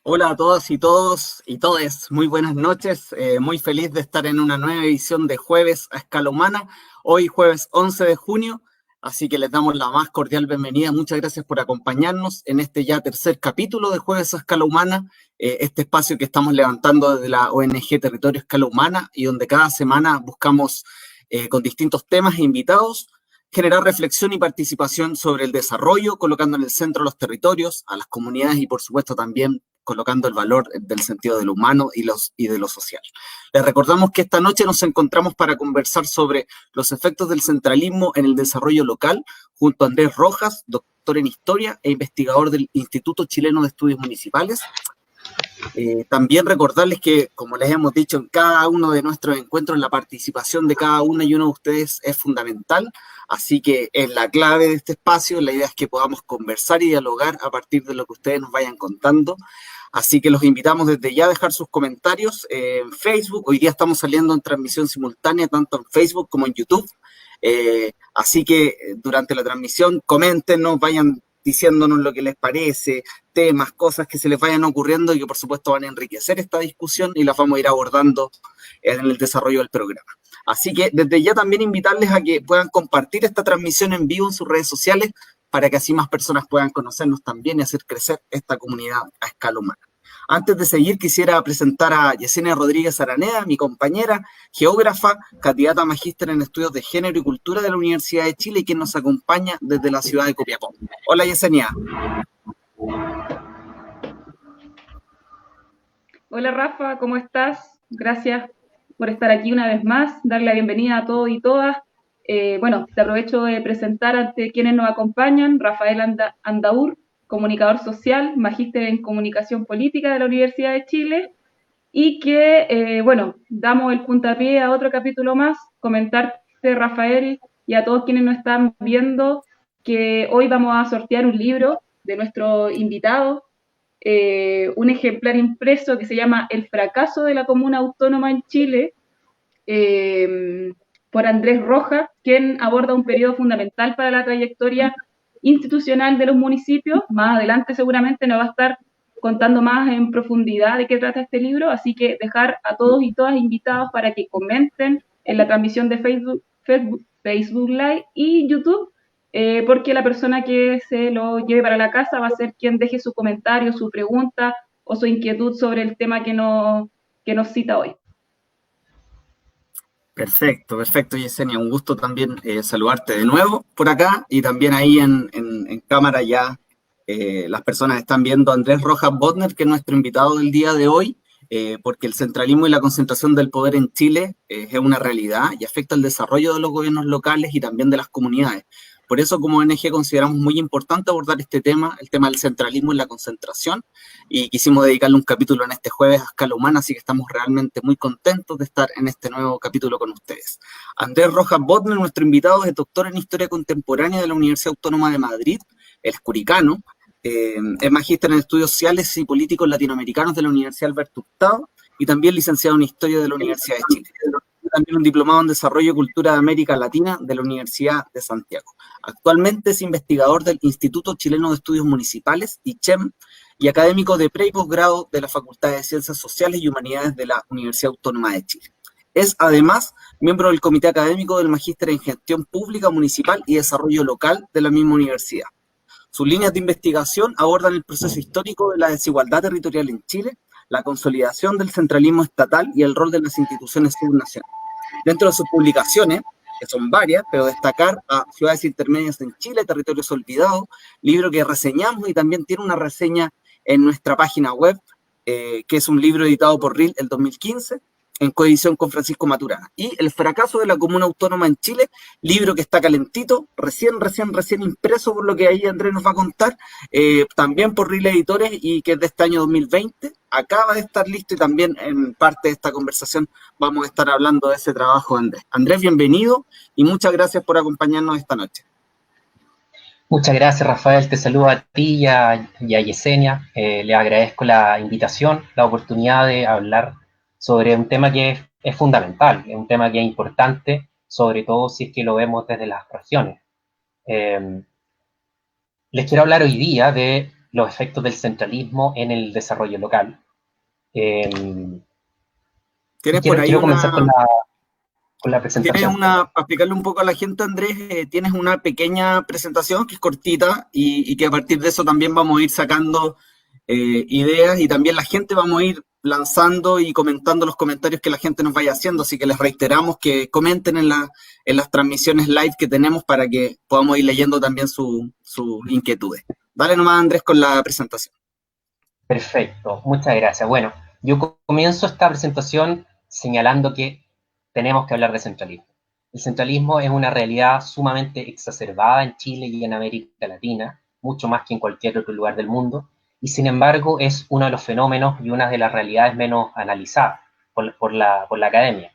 Hola a todas y todos y todes, muy buenas noches, muy feliz de estar en una nueva edición de Jueves a Escala Humana, hoy jueves 11 de junio, así que les damos la más cordial bienvenida, muchas gracias por acompañarnos en este ya tercer capítulo de Jueves a Escala Humana, este espacio que estamos levantando desde la ONG Territorio Escala Humana y donde cada semana buscamos con distintos temas e invitados, generar reflexión y participación sobre el desarrollo, colocando en el centro los territorios, a las comunidades y por supuesto también colocando el valor del sentido de lo humano y de lo social. Les recordamos que esta noche nos encontramos para conversar sobre los efectos del centralismo en el desarrollo local, junto a Andrés Rojas, doctor en Historia e investigador del Instituto Chileno de Estudios Municipales. También recordarles que, como les hemos dicho en cada uno de nuestros encuentros, la participación de cada uno y uno de ustedes es fundamental, así que es la clave de este espacio. La idea es que podamos conversar y dialogar a partir de lo que ustedes nos vayan contando. Así que los invitamos desde ya a dejar sus comentarios en Facebook. Hoy día estamos saliendo en transmisión simultánea tanto en Facebook como en YouTube. Así que durante la transmisión coméntenos, vayan diciéndonos lo que les parece, temas, cosas que se les vayan ocurriendo y que por supuesto van a enriquecer esta discusión y las vamos a ir abordando en el desarrollo del programa. Así que desde ya también invitarles a que puedan compartir esta transmisión en vivo en sus redes sociales para que así más personas puedan conocernos también y hacer crecer esta comunidad a escala humana. Antes de seguir, quisiera presentar a Yesenia Rodríguez Araneda, mi compañera, geógrafa, candidata a magíster en estudios de género y cultura de la Universidad de Chile y quien nos acompaña desde la ciudad de Copiapó. Hola, Yesenia. Hola, Rafa, ¿cómo estás? Gracias por estar aquí una vez más, darle la bienvenida a todos y todas. Te aprovecho de presentar ante quienes nos acompañan, Rafael Andaur, comunicador social, magíster en comunicación política de la Universidad de Chile, y que, damos el puntapié a otro capítulo más, comentarte, Rafael, y a todos quienes nos están viendo, que hoy vamos a sortear un libro de nuestro invitado, un ejemplar impreso que se llama El fracaso de la comuna autónoma en Chile, por Andrés Rojas, quien aborda un periodo fundamental para la trayectoria institucional de los municipios. Más adelante seguramente nos va a estar contando más en profundidad de qué trata este libro, así que dejar a todos y todas invitados para que comenten en la transmisión de Facebook Live y YouTube, porque la persona que se lo lleve para la casa va a ser quien deje su comentario, su pregunta o su inquietud sobre el tema que nos cita hoy. Perfecto, Yesenia. Un gusto también saludarte de nuevo por acá y también ahí en cámara ya las personas están viendo a Andrés Rojas Bodner, que es nuestro invitado del día de hoy, porque el centralismo y la concentración del poder en Chile es una realidad y afecta el desarrollo de los gobiernos locales y también de las comunidades. Por eso, como ONG, consideramos muy importante abordar este tema, el tema del centralismo y la concentración, y quisimos dedicarle un capítulo en este jueves a escala humana, así que estamos realmente muy contentos de estar en este nuevo capítulo con ustedes. Andrés Rojas Bodner, nuestro invitado, es doctor en Historia Contemporánea de la Universidad Autónoma de Madrid, él es curicano, es magíster en Estudios Sociales y Políticos Latinoamericanos de la Universidad Alberto Hurtado, y también licenciado en Historia de la Universidad de Chile. También un diplomado en Desarrollo y Cultura de América Latina de la Universidad de Santiago. Actualmente es investigador del Instituto Chileno de Estudios Municipales, ICHEM, y académico de pre y posgrado de la Facultad de Ciencias Sociales y Humanidades de la Universidad Autónoma de Chile. Es, además, miembro del Comité Académico del Magíster en Gestión Pública Municipal y Desarrollo Local de la misma universidad. Sus líneas de investigación abordan el proceso histórico de la desigualdad territorial en Chile, la consolidación del centralismo estatal y el rol de las instituciones subnacionales. Dentro de sus publicaciones, que son varias, pero destacar a Ciudades Intermedias en Chile, Territorios Olvidados, libro que reseñamos y también tiene una reseña en nuestra página web, que es un libro editado por RIL el 2015, en coedición con Francisco Maturana. Y El fracaso de la Comuna Autónoma en Chile, libro que está calentito, recién impreso, por lo que ahí Andrés nos va a contar, también por RIL Editores y que es de este año 2020, acaba de estar listo y también en parte de esta conversación vamos a estar hablando de ese trabajo de Andrés. Andrés, bienvenido y muchas gracias por acompañarnos esta noche. Muchas gracias, Rafael. Te saludo a ti y a Yesenia. Le agradezco la invitación, la oportunidad de hablar sobre un tema que es fundamental, es un tema que es importante, sobre todo si es que lo vemos desde las regiones. Les quiero hablar hoy día de los efectos del centralismo en el desarrollo local. Tienes por ahí quiero comenzar con la presentación. Para explicarle un poco a la gente, Andrés, tienes una pequeña presentación que es cortita y que a partir de eso también vamos a ir sacando ideas y también la gente vamos a ir lanzando y comentando los comentarios que la gente nos vaya haciendo, así que les reiteramos que comenten en las transmisiones live que tenemos para que podamos ir leyendo también sus inquietudes. Dale nomás, Andrés, con la presentación. Perfecto, muchas gracias. Bueno, yo comienzo esta presentación señalando que tenemos que hablar de centralismo. El centralismo es una realidad sumamente exacerbada en Chile y en América Latina, mucho más que en cualquier otro lugar del mundo, y sin embargo es uno de los fenómenos y una de las realidades menos analizadas por la academia.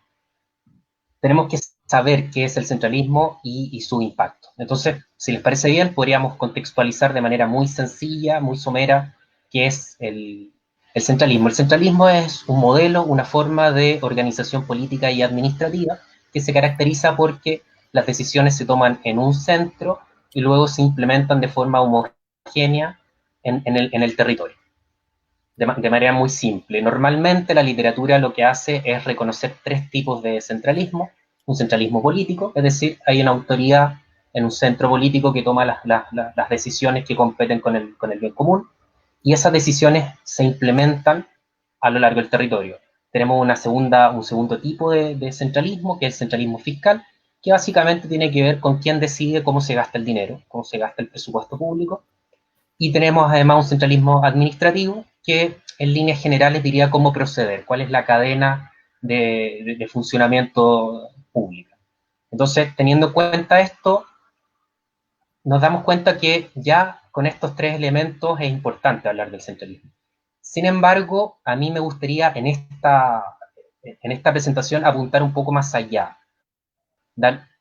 Tenemos que saber qué es el centralismo y su impacto. Entonces, si les parece bien, podríamos contextualizar de manera muy sencilla, muy somera, qué es el centralismo. El centralismo es un modelo, una forma de organización política y administrativa que se caracteriza porque las decisiones se toman en un centro y luego se implementan de forma homogénea en el territorio, de manera muy simple. Normalmente la literatura lo que hace es reconocer tres tipos de centralismo. Un centralismo político, es decir, hay una autoridad en un centro político que toma las decisiones que competen con el bien común, y esas decisiones se implementan a lo largo del territorio. Tenemos un segundo tipo de centralismo, que es el centralismo fiscal, que básicamente tiene que ver con quién decide cómo se gasta el dinero, cómo se gasta el presupuesto público. Y tenemos además un centralismo administrativo, que en líneas generales diría cómo proceder, cuál es la cadena de funcionamiento pública. Entonces, teniendo en cuenta esto, nos damos cuenta que ya con estos tres elementos es importante hablar del centralismo. Sin embargo, a mí me gustaría en esta presentación apuntar un poco más allá,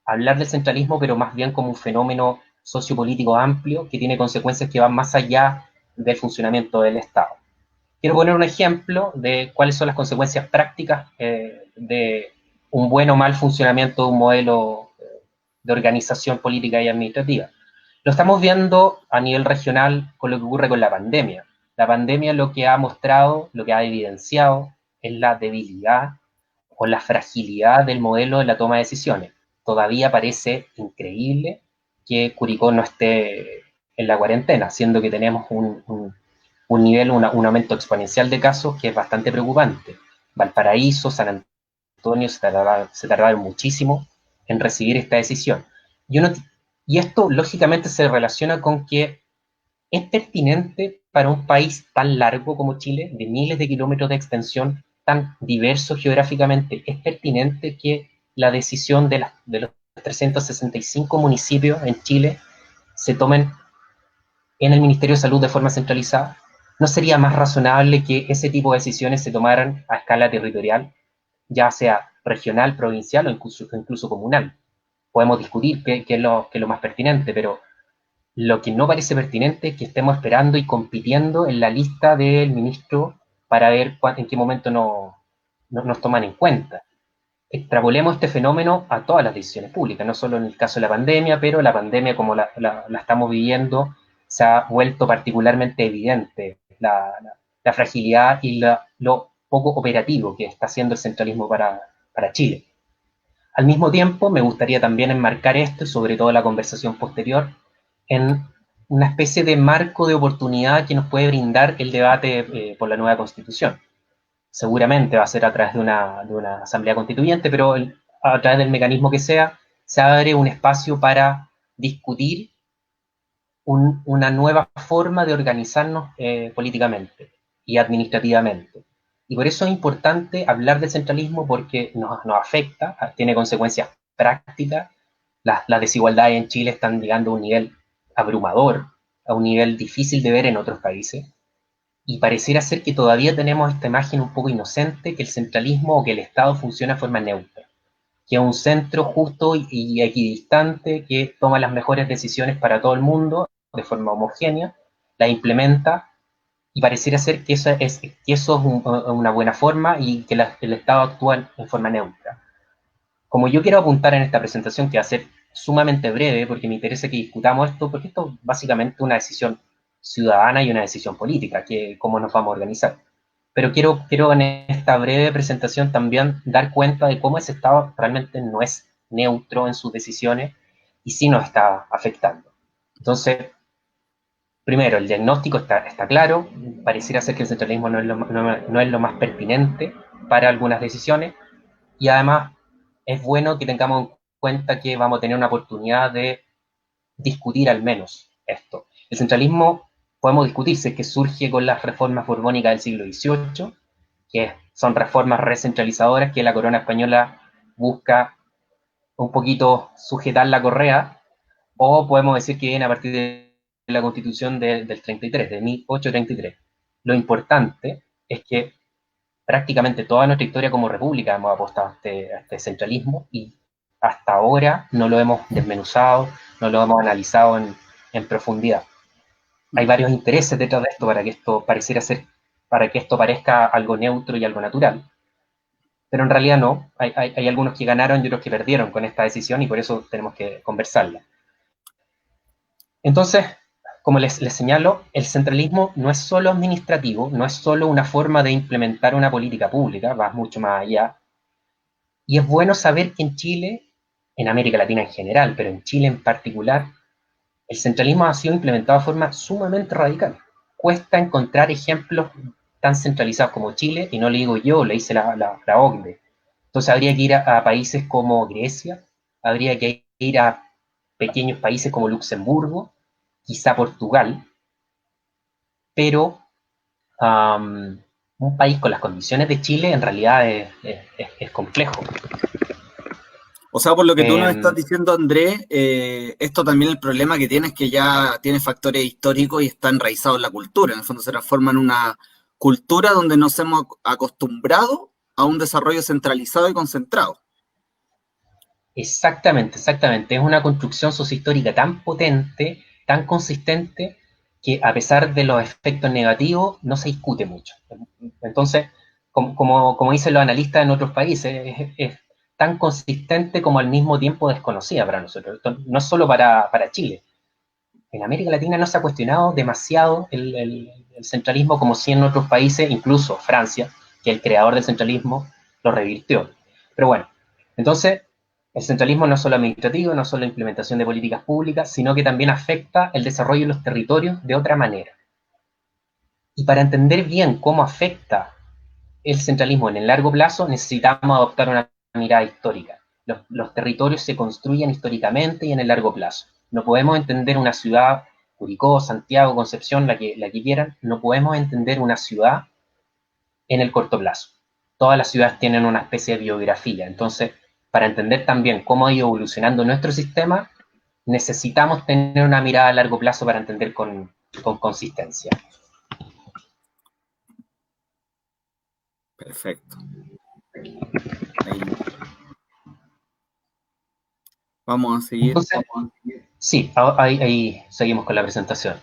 hablar del centralismo, pero más bien como un fenómeno sociopolítico amplio que tiene consecuencias que van más allá del funcionamiento del Estado. Quiero poner un ejemplo de cuáles son las consecuencias prácticas de un buen o mal funcionamiento de un modelo de organización política y administrativa. Lo estamos viendo a nivel regional con lo que ocurre con la pandemia. La pandemia lo que ha mostrado, lo que ha evidenciado, es la debilidad o la fragilidad del modelo de la toma de decisiones. Todavía parece increíble que Curicó no esté en la cuarentena, siendo que tenemos un nivel, un aumento exponencial de casos que es bastante preocupante. Valparaíso, San Antonio se tardaron muchísimo en recibir esta decisión. Y esto lógicamente se relaciona con que es pertinente para un país tan largo como Chile, de miles de kilómetros de extensión, tan diverso geográficamente, es pertinente que la decisión de los 365 municipios en Chile se tomen en el Ministerio de Salud de forma centralizada. ¿No sería más razonable que ese tipo de decisiones se tomaran a escala territorial, ya sea regional, provincial o incluso comunal? Podemos discutir qué es lo más pertinente, pero lo que no parece pertinente es que estemos esperando y compitiendo en la lista del ministro para ver en qué momento nos toman en cuenta. Extrapolemos este fenómeno a todas las decisiones públicas, no solo en el caso de la pandemia, pero la pandemia como la estamos viviendo se ha vuelto particularmente evidente, la fragilidad y lo poco operativo que está haciendo el centralismo para Chile. Al mismo tiempo, me gustaría también enmarcar esto, y sobre todo la conversación posterior, en una especie de marco de oportunidad que nos puede brindar el debate por la nueva Constitución. Seguramente va a ser a través de una asamblea constituyente, pero a través del mecanismo que sea, se abre un espacio para discutir una nueva forma de organizarnos políticamente y administrativamente. Y por eso es importante hablar del centralismo, porque nos afecta, tiene consecuencias prácticas. Las desigualdades en Chile están llegando a un nivel abrumador, a un nivel difícil de ver en otros países. Y pareciera ser que todavía tenemos esta imagen un poco inocente, que el centralismo o que el Estado funciona de forma neutra, que es un centro justo y equidistante que toma las mejores decisiones para todo el mundo de forma homogénea, la implementa, y pareciera ser que eso es una buena forma y que el Estado actúa en forma neutra. Como yo quiero apuntar en esta presentación, que va a ser sumamente breve, porque me interesa que discutamos esto, porque esto es básicamente una decisión ciudadana y una decisión política, que cómo nos vamos a organizar. Pero quiero en esta breve presentación también dar cuenta de cómo ese Estado realmente no es neutro en sus decisiones y sí nos está afectando. Entonces, primero, el diagnóstico está claro, pareciera ser que el centralismo no es lo más pertinente para algunas decisiones, y además es bueno que tengamos en cuenta que vamos a tener una oportunidad de discutir al menos esto. El centralismo, podemos discutir si es que surge con las reformas borbónicas del siglo XVIII, que son reformas recentralizadoras que la corona española busca un poquito sujetar la correa, o podemos decir que viene a partir de la Constitución del 33, de 1833. Lo importante es que prácticamente toda nuestra historia como república hemos apostado a este centralismo, y hasta ahora no lo hemos desmenuzado, no lo hemos analizado en profundidad. Hay varios intereses detrás de esto para que esto parezca algo neutro y algo natural, pero en realidad no. Hay algunos que ganaron y otros que perdieron con esta decisión, y por eso tenemos que conversarla. Entonces, como les señalo, el centralismo no es solo administrativo, no es solo una forma de implementar una política pública, va mucho más allá. Y es bueno saber que en Chile, en América Latina en general, pero en Chile en particular, el centralismo ha sido implementado de forma sumamente radical. Cuesta encontrar ejemplos tan centralizados como Chile, y no lo digo yo, lo dice la OCDE. Entonces habría que ir a países como Grecia, habría que ir a pequeños países como Luxemburgo, quizá Portugal, pero un país con las condiciones de Chile en realidad es complejo. O sea, por lo que tú nos estás diciendo, Andrés, esto también, el problema que tiene es que ya tiene factores históricos y está enraizado en la cultura. En el fondo se transforma en una cultura donde nos hemos acostumbrado a un desarrollo centralizado y concentrado. Exactamente. Es una construcción sociohistórica tan potente, tan consistente, que a pesar de los efectos negativos, no se discute mucho. Entonces, como dicen los analistas en otros países, es tan consistente como al mismo tiempo desconocida para nosotros. Esto no es solo para Chile. En América Latina no se ha cuestionado demasiado el centralismo como si en otros países, incluso Francia, que el creador del centralismo, lo revirtió. Pero bueno, entonces el centralismo no es solo administrativo, no es solo implementación de políticas públicas, sino que también afecta el desarrollo de los territorios de otra manera. Y para entender bien cómo afecta el centralismo en el largo plazo, necesitamos adoptar una mirada histórica. Los territorios se construyen históricamente y en el largo plazo. No podemos entender una ciudad, Curicó, Santiago, Concepción, la que quieran, no podemos entender una ciudad en el corto plazo. Todas las ciudades tienen una especie de biografía. Entonces, para entender también cómo ha ido evolucionando nuestro sistema, necesitamos tener una mirada a largo plazo para entender con consistencia. Perfecto. Ahí. Vamos a seguir. Entonces, sí, ahí seguimos con la presentación.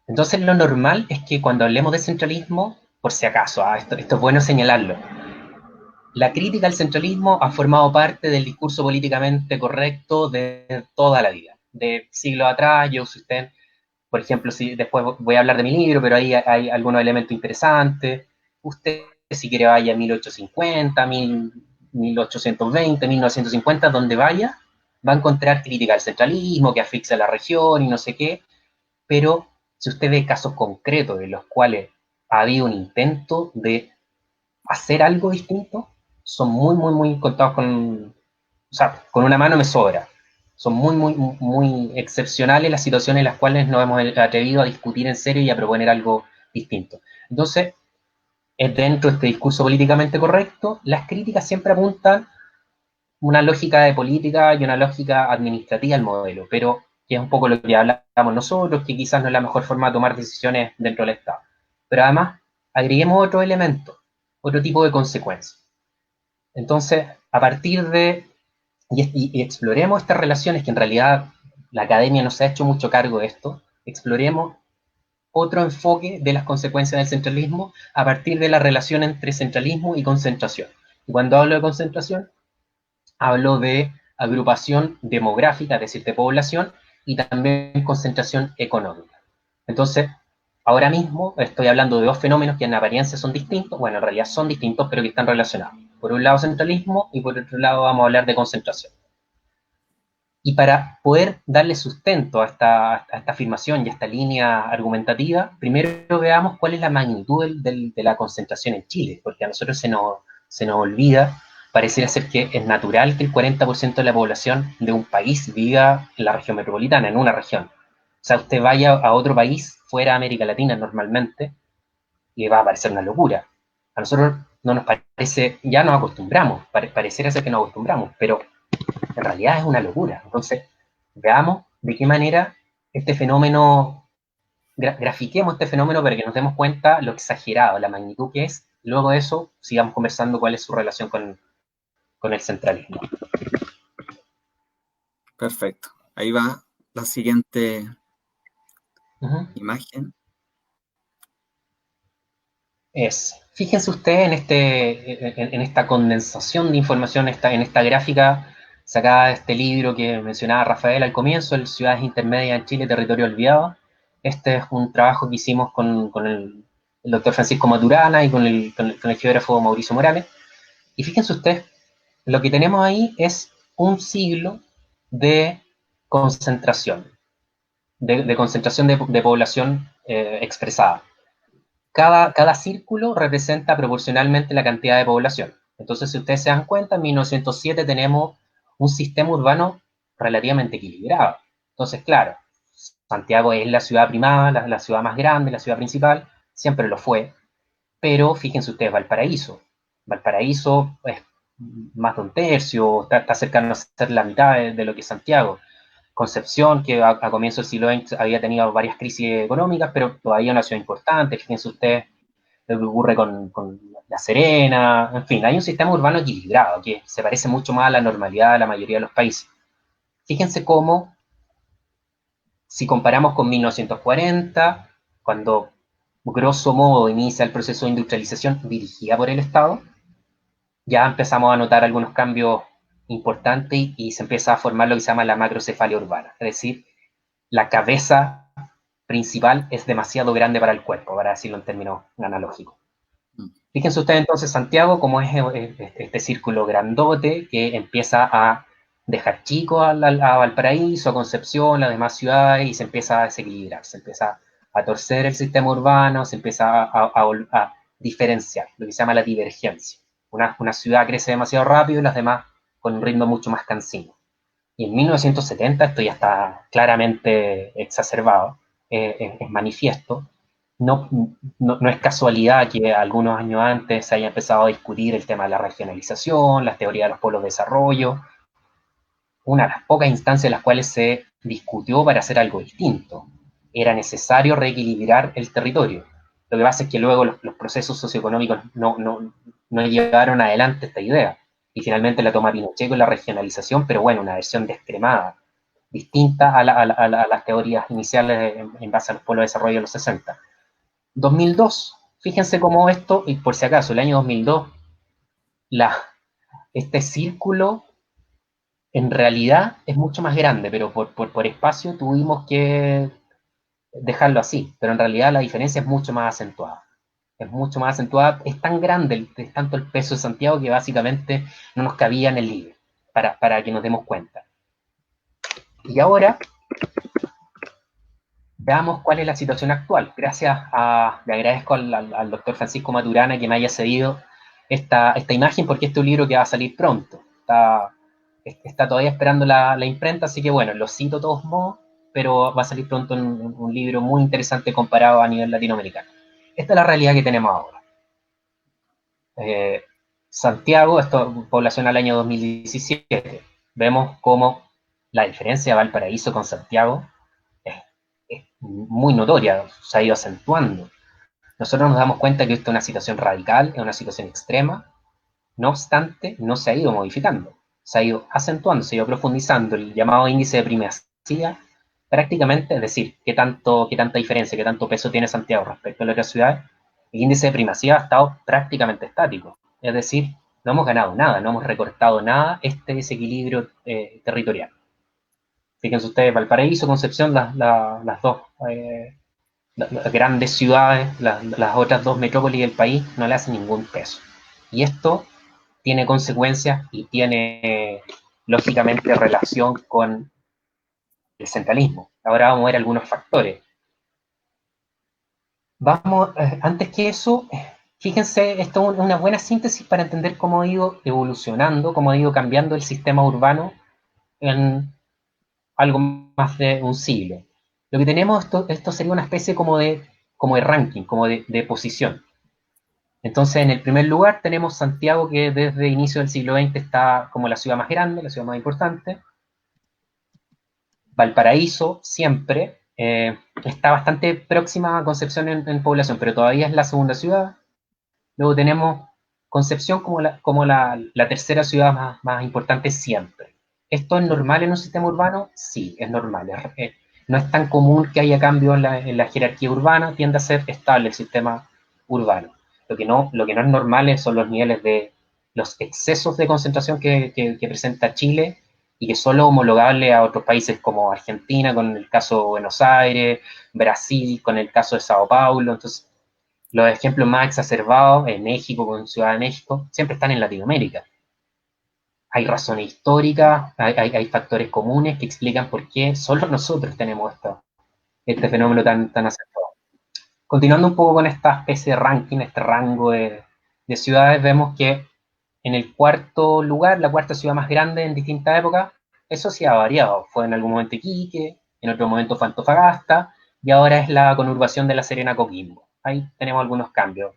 Entonces, lo normal es que cuando hablemos de centralismo, por si acaso, esto es bueno señalarlo, la crítica al centralismo ha formado parte del discurso políticamente correcto de toda la vida, de siglos atrás. Yo, si usted, por ejemplo, si después voy a hablar de mi libro, pero ahí hay algunos elementos interesantes. Usted, si quiere, vaya a 1850, 1820, 1950, donde vaya, va a encontrar crítica al centralismo, que asfixia a la región y no sé qué. pero si usted ve casos concretos en los cuales ha habido un intento de hacer algo distinto, son muy contados con, o sea, con una mano me sobra. Son muy excepcionales las situaciones en las cuales nos hemos atrevido a discutir en serio y a proponer algo distinto. Entonces, dentro de este discurso políticamente correcto, las críticas siempre apuntan una lógica de política y una lógica administrativa al modelo, pero que es un poco lo que hablamos nosotros, que quizás no es la mejor forma de tomar decisiones dentro del Estado. Pero además, agreguemos otro elemento, otro tipo de consecuencias. Entonces, a partir de, y exploremos estas relaciones, que en realidad la academia no se ha hecho mucho cargo de esto, exploremos otro enfoque de las consecuencias del centralismo a partir de la relación entre centralismo y concentración. Y cuando hablo de concentración, hablo de agrupación demográfica, es decir, de población, y también concentración económica. Entonces, ahora mismo estoy hablando de dos fenómenos que en apariencia son distintos, bueno, en realidad son distintos, pero que están relacionados. Por un lado centralismo y por otro lado vamos a hablar de concentración. Y para poder darle sustento a esta afirmación y a esta línea argumentativa, primero veamos cuál es la magnitud de la concentración en Chile, porque a nosotros se nos olvida, pareciera ser que es natural que el 40% de la población de un país viva en la región metropolitana, en una región. O sea, usted vaya a otro país, fuera de América Latina normalmente, y le va a parecer una locura. A nosotros no nos parece, ya nos acostumbramos, pareciera ser que nos acostumbramos, pero en realidad es una locura. Entonces, veamos de qué manera este fenómeno, grafiquemos este fenómeno para que nos demos cuenta lo exagerado, la magnitud que es. Luego de eso, sigamos conversando cuál es su relación con el centralismo. Perfecto. Ahí va la siguiente imagen. Fíjense ustedes en esta condensación de información, en esta gráfica sacada de este libro que mencionaba Rafael al comienzo, el Ciudades Intermedias en Chile, Territorio Olvidado. Este es un trabajo que hicimos con el doctor Francisco Maturana y con el geógrafo Mauricio Morales. Y fíjense ustedes, lo que tenemos ahí es un siglo de concentración, de concentración de población expresada. Cada círculo representa proporcionalmente la cantidad de población. Entonces, si ustedes se dan cuenta, en 1907 tenemos un sistema urbano relativamente equilibrado. Entonces, claro, Santiago es la ciudad primada, la ciudad más grande, la ciudad principal, siempre lo fue, pero fíjense ustedes, Valparaíso es más de un tercio, está cercano a ser la mitad de lo que es Santiago. Concepción, que a comienzos del siglo XX había tenido varias crisis económicas, pero todavía una ciudad importante. Fíjense ustedes lo que ocurre con La Serena, en fin, hay un sistema urbano equilibrado que se parece mucho más a la normalidad de la mayoría de los países. Fíjense cómo, si comparamos con 1940, cuando grosso modo inicia el proceso de industrialización dirigida por el Estado, ya empezamos a notar algunos cambios importantes y se empieza a formar lo que se llama la macrocefalia urbana, es decir, la cabeza principal es demasiado grande para el cuerpo, para decirlo en términos analógicos. Fíjense ustedes entonces Santiago como es este círculo grandote que empieza a dejar chico a Valparaíso, a Concepción, las demás ciudades, y se empieza a desequilibrar, se empieza a torcer el sistema urbano, se empieza a diferenciar, lo que se llama la divergencia. Una ciudad crece demasiado rápido y las demás con un ritmo mucho más cansino. Y en 1970 esto ya está claramente exacerbado, es manifiesto. No es casualidad que algunos años antes se haya empezado a discutir el tema de la regionalización, las teorías de los polos de desarrollo, una de las pocas instancias en las cuales se discutió para hacer algo distinto. Era necesario reequilibrar el territorio. Lo que pasa es que luego los procesos socioeconómicos no llevaron adelante esta idea. Y finalmente la toma Pinochet con la regionalización, pero bueno, una versión descremada, distinta a las teorías iniciales en base a los polos de desarrollo de los 60. 2002, fíjense cómo esto, y por si acaso, el año 2002, este círculo en realidad es mucho más grande, pero por espacio tuvimos que dejarlo así, pero en realidad la diferencia es mucho más acentuada. Es mucho más acentuada, es tan grande, es tanto el peso de Santiago que básicamente no nos cabía en el libro, para que nos demos cuenta. Y ahora veamos cuál es la situación actual. Le agradezco al doctor Francisco Maturana que me haya cedido esta imagen, porque este es un libro que va a salir pronto. Está todavía esperando la imprenta, así que bueno, lo cito de todos modos, pero va a salir pronto un libro muy interesante comparado a nivel latinoamericano. Esta es la realidad que tenemos ahora. Santiago, población al año 2017. Vemos cómo la diferencia de Valparaíso con Santiago es muy notoria, se ha ido acentuando. Nosotros nos damos cuenta que esto es una situación radical, es una situación extrema, no obstante, no se ha ido modificando, se ha ido acentuando, se ha ido profundizando el llamado índice de primacía, prácticamente, es decir, qué tanta diferencia, qué tanto peso tiene Santiago respecto a las otras ciudades. El índice de primacía ha estado prácticamente estático, es decir, no hemos ganado nada, no hemos recortado nada este desequilibrio territorial. Fíjense ustedes, Valparaíso, Concepción, las dos las grandes ciudades, las otras dos metrópolis del país, no le hacen ningún peso. Y esto tiene consecuencias y tiene, lógicamente, relación con el centralismo. Ahora vamos a ver algunos factores. Antes que eso, fíjense, esto es una buena síntesis para entender cómo ha ido evolucionando, cómo ha ido cambiando el sistema urbano en algo más de un siglo. Lo que tenemos, esto sería una especie como de ranking, como de posición. Entonces, en el primer lugar tenemos Santiago, que desde inicio del siglo XX está como la ciudad más grande, la ciudad más importante. Valparaíso, siempre, está bastante próxima a Concepción en población, pero todavía es la segunda ciudad. Luego tenemos Concepción como la tercera ciudad más importante siempre. ¿Esto es normal en un sistema urbano? Sí, es normal. No es tan común que haya cambios en la jerarquía urbana, tiende a ser estable el sistema urbano. Lo que no es normal son los niveles de los excesos de concentración que presenta Chile y que solo homologable a otros países como Argentina, con el caso de Buenos Aires, Brasil, con el caso de Sao Paulo. Entonces, los ejemplos más exacerbados en México, con Ciudad de México, siempre están en Latinoamérica. Hay razones históricas, hay factores comunes que explican por qué solo nosotros tenemos este fenómeno tan acentuado. Continuando un poco con esta especie de ranking, este rango de ciudades, vemos que en el cuarto lugar, la cuarta ciudad más grande en distintas épocas, eso sí ha variado. Fue en algún momento Iquique, en otro momento fue Antofagasta, y ahora es la conurbación de La Serena-Coquimbo. Ahí tenemos algunos cambios,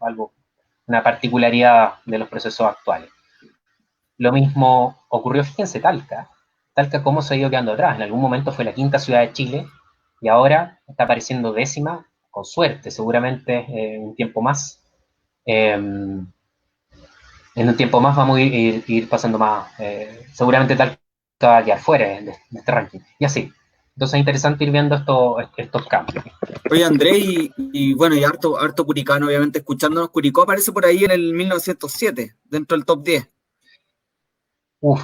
una particularidad de los procesos actuales. Lo mismo ocurrió, fíjense, Talca. Talca cómo se ha ido quedando atrás. En algún momento fue la quinta ciudad de Chile y ahora está apareciendo décima, con suerte, seguramente en un tiempo más. En un tiempo más vamos a ir pasando más. Seguramente Talca va a quedar fuera de este ranking. Y así. Entonces es interesante ir viendo estos cambios. Oye, Andrés, y bueno, y harto curicano, obviamente, escuchándonos. Curicó aparece por ahí en el 1907, dentro del top 10.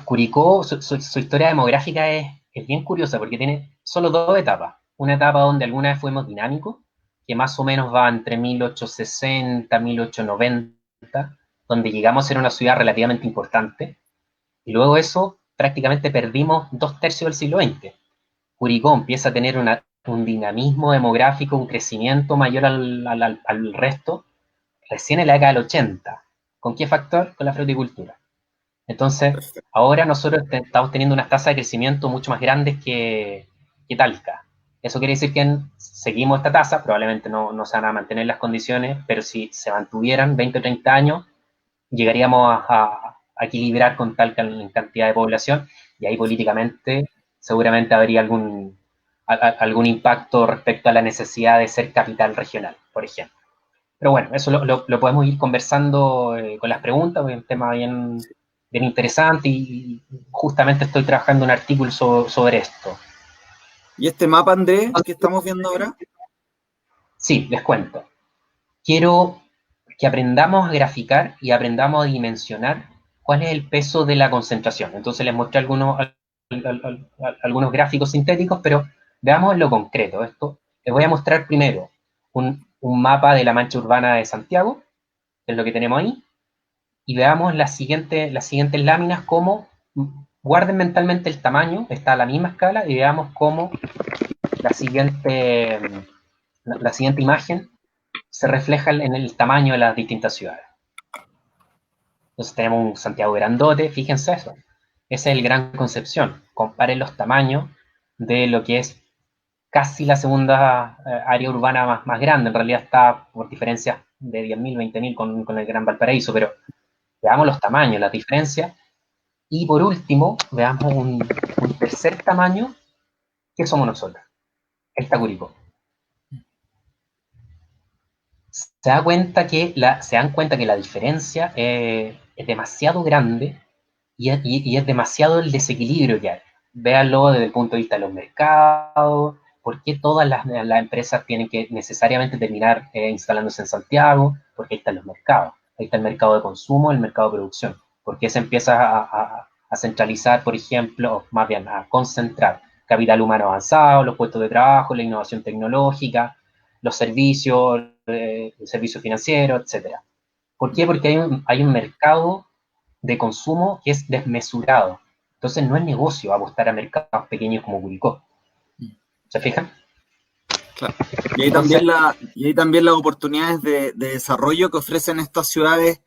Curicó, su historia demográfica es bien curiosa porque tiene solo dos etapas. Una etapa donde alguna vez fuimos dinámicos, que más o menos va entre 1860, 1890, donde llegamos a ser una ciudad relativamente importante. Y luego eso, prácticamente perdimos 2/3 del siglo XX. Curicó empieza a tener un dinamismo demográfico, un crecimiento mayor al resto, recién en la década del 80. ¿Con qué factor? Con la fruticultura. Entonces, ahora nosotros estamos teniendo unas tasas de crecimiento mucho más grandes que Talca. Eso quiere decir que seguimos esta tasa, probablemente no se van a mantener las condiciones, pero si se mantuvieran 20 o 30 años, llegaríamos a equilibrar con Talca en cantidad de población, y ahí políticamente seguramente habría algún impacto respecto a la necesidad de ser capital regional, por ejemplo. Pero bueno, eso lo podemos ir conversando con las preguntas, porque es un tema bien interesante y justamente estoy trabajando un artículo sobre esto. ¿Y este mapa, Andrés, que estamos viendo ahora? Sí, les cuento. Quiero que aprendamos a graficar y aprendamos a dimensionar cuál es el peso de la concentración. Entonces les mostré algunos gráficos sintéticos, pero veamos lo concreto. Les voy a mostrar primero un mapa de la mancha urbana de Santiago, que es lo que tenemos ahí, y veamos las siguientes láminas, cómo guarden mentalmente el tamaño, está a la misma escala, y veamos cómo la siguiente la siguiente imagen se refleja en el tamaño de las distintas ciudades. Entonces tenemos un Santiago grandote, fíjense eso. Ese es el Gran Concepción. Comparen los tamaños de lo que es casi la segunda área urbana más grande. En realidad está por diferencias de 10.000, 20.000 con el Gran Valparaíso, pero veamos los tamaños, las diferencias. Y por último, veamos un tercer tamaño, que somos nosotros. Esta Curicó. Se dan cuenta que la diferencia es demasiado grande y es demasiado el desequilibrio que hay. Véanlo desde el punto de vista de los mercados, por qué todas las empresas tienen que necesariamente terminar instalándose en Santiago, porque ahí están los mercados. Ahí está el mercado de consumo, el mercado de producción. ¿Por qué se empieza a centralizar, por ejemplo, o más bien a concentrar capital humano avanzado, los puestos de trabajo, la innovación tecnológica, los servicios, el servicio financiero, etcétera? ¿Por qué? Porque hay un mercado de consumo que es desmesurado. Entonces no es negocio apostar a mercados pequeños como Curicó. ¿Se fijan? Claro. Y ahí también las oportunidades de desarrollo que ofrecen estas ciudades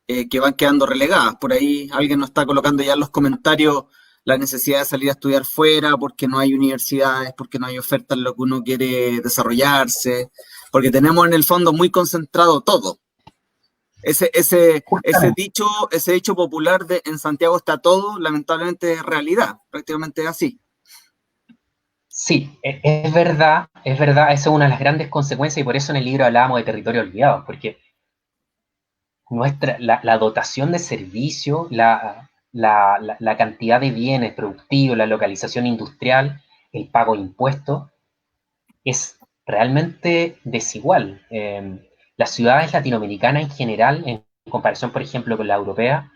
que van quedando relegadas. Por ahí alguien nos está colocando ya en los comentarios la necesidad de salir a estudiar fuera porque no hay universidades, porque no hay ofertas en lo que uno quiere desarrollarse, porque tenemos en el fondo muy concentrado todo. Ese dicho popular de en Santiago está todo, lamentablemente es realidad, prácticamente es así. Sí, es verdad, esa es una de las grandes consecuencias y por eso en el libro hablábamos de territorio olvidado, porque la dotación de servicios, la cantidad de bienes productivos, la localización industrial, el pago de impuestos, es realmente desigual. Las ciudades latinoamericanas en general, en comparación, por ejemplo, con la europea,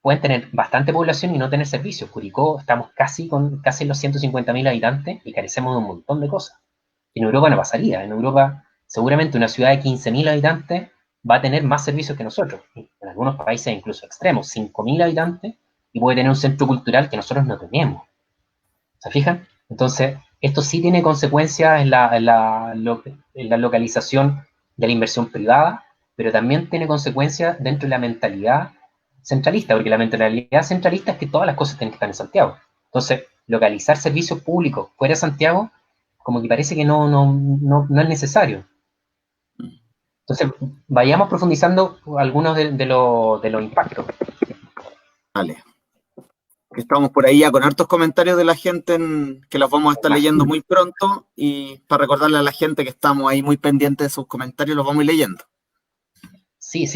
pueden tener bastante población y no tener servicios. Curicó estamos casi en los 150.000 habitantes y carecemos de un montón de cosas. En Europa no pasaría. En Europa, seguramente una ciudad de 15.000 habitantes va a tener más servicios que nosotros. En algunos países incluso extremos, 5.000 habitantes, y puede tener un centro cultural que nosotros no tenemos. ¿Se fijan? Entonces, esto sí tiene consecuencias en la localización de la inversión privada, pero también tiene consecuencias dentro de la mentalidad centralista, porque la mentalidad centralista es que todas las cosas tienen que estar en Santiago. Entonces, localizar servicios públicos fuera de Santiago, como que parece que no es necesario. Entonces, vayamos profundizando algunos de los impactos. Vale. Estamos por ahí ya con hartos comentarios de la gente que los vamos a estar leyendo muy pronto, y para recordarle a la gente que estamos ahí muy pendientes de sus comentarios, los vamos a ir leyendo. Sí,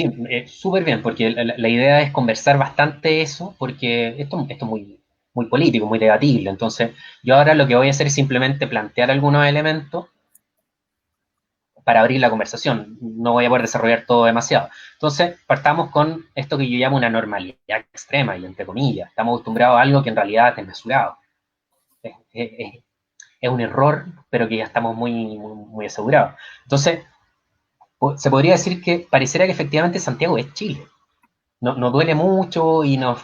súper bien, porque la idea es conversar bastante eso, porque esto es muy, muy político, muy debatible. Entonces, yo ahora lo que voy a hacer es simplemente plantear algunos elementos para abrir la conversación. No voy a poder desarrollar todo demasiado. Entonces, partamos con esto que yo llamo una normalidad extrema, y entre comillas. Estamos acostumbrados a algo que en realidad es desmesurado. Es un error, pero que ya estamos muy, muy, muy asegurados. Entonces, se podría decir que pareciera que efectivamente Santiago es Chile. Nos duele mucho y nos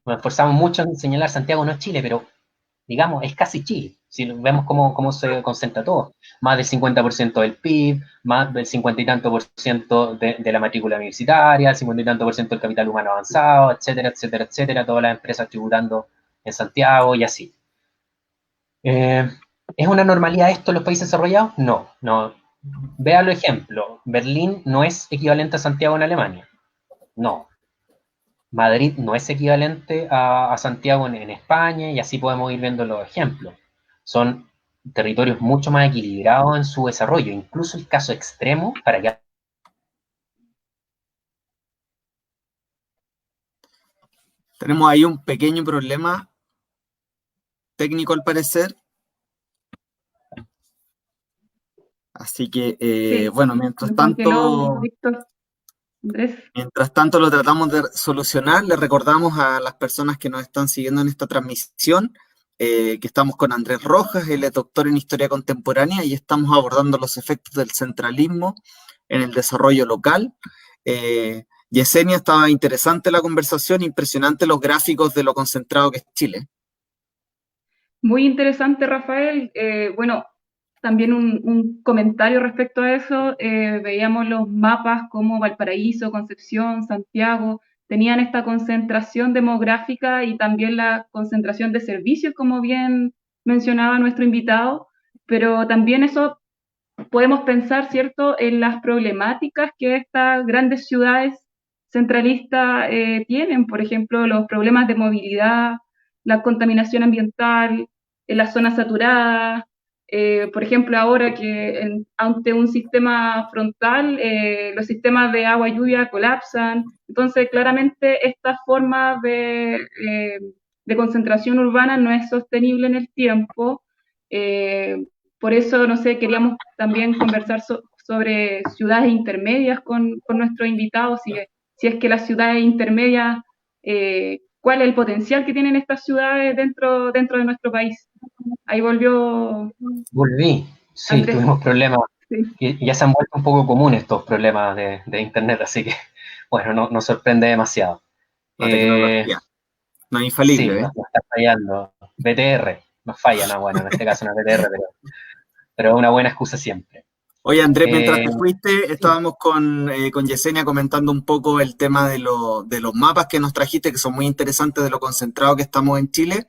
esforzamos mucho en señalar Santiago no es Chile, pero digamos, es casi Chile. Si vemos cómo se concentra todo. Más del 50% del PIB, más del 50 y tanto por ciento de la matrícula universitaria, el 50 y tanto por ciento del capital humano avanzado, etcétera, etcétera, etcétera, todas las empresas tributando en Santiago y así. ¿Es una normalidad esto en los países desarrollados? No. Vea el ejemplo. Berlín no es equivalente a Santiago en Alemania. No. Madrid no es equivalente a Santiago en España, y así podemos ir viendo los ejemplos. Son territorios mucho más equilibrados en su desarrollo. Incluso el caso extremo, para que... Tenemos ahí un pequeño problema técnico al parecer. Así que, Sí, bueno, mientras tanto lo tratamos de solucionar. Les recordamos a las personas que nos están siguiendo en esta transmisión que estamos con Andrés Rojas, él es doctor en Historia Contemporánea y estamos abordando los efectos del centralismo en el desarrollo local. Yesenia, estaba interesante la conversación, impresionante los gráficos de lo concentrado que es Chile. Muy interesante, Rafael. Bueno, también un comentario respecto a eso. Veíamos los mapas como Valparaíso, Concepción, Santiago, tenían esta concentración demográfica y también la concentración de servicios, como bien mencionaba nuestro invitado, pero también eso podemos pensar, ¿cierto?, en las problemáticas que estas grandes ciudades centralistas tienen, por ejemplo, los problemas de movilidad, la contaminación ambiental, en las zonas saturadas, por ejemplo, ahora que ante un sistema frontal, los sistemas de agua y lluvia colapsan. Entonces, claramente, esta forma de concentración urbana no es sostenible en el tiempo. Por eso, no sé, queríamos también conversar sobre ciudades intermedias con nuestros invitados, si es que las ciudades intermedias, cuál es el potencial que tienen estas ciudades dentro de nuestro país. Ahí volvió Volví, sí, Andrés. tuvimos problemas. Sí. Y ya se han vuelto un poco comunes estos problemas de Internet, así que, bueno, no sorprende demasiado. La Eh, tecnología, no es sí, infalible, ¿eh? nos está fallando. BTR, nos falla, no, bueno, en este caso no es BTR, pero una buena excusa siempre. Oye, Andrés, mientras Eh, te fuiste, sí, estábamos con Yesenia comentando un poco el tema de los mapas que nos trajiste, que son muy interesantes de lo concentrado que estamos en Chile.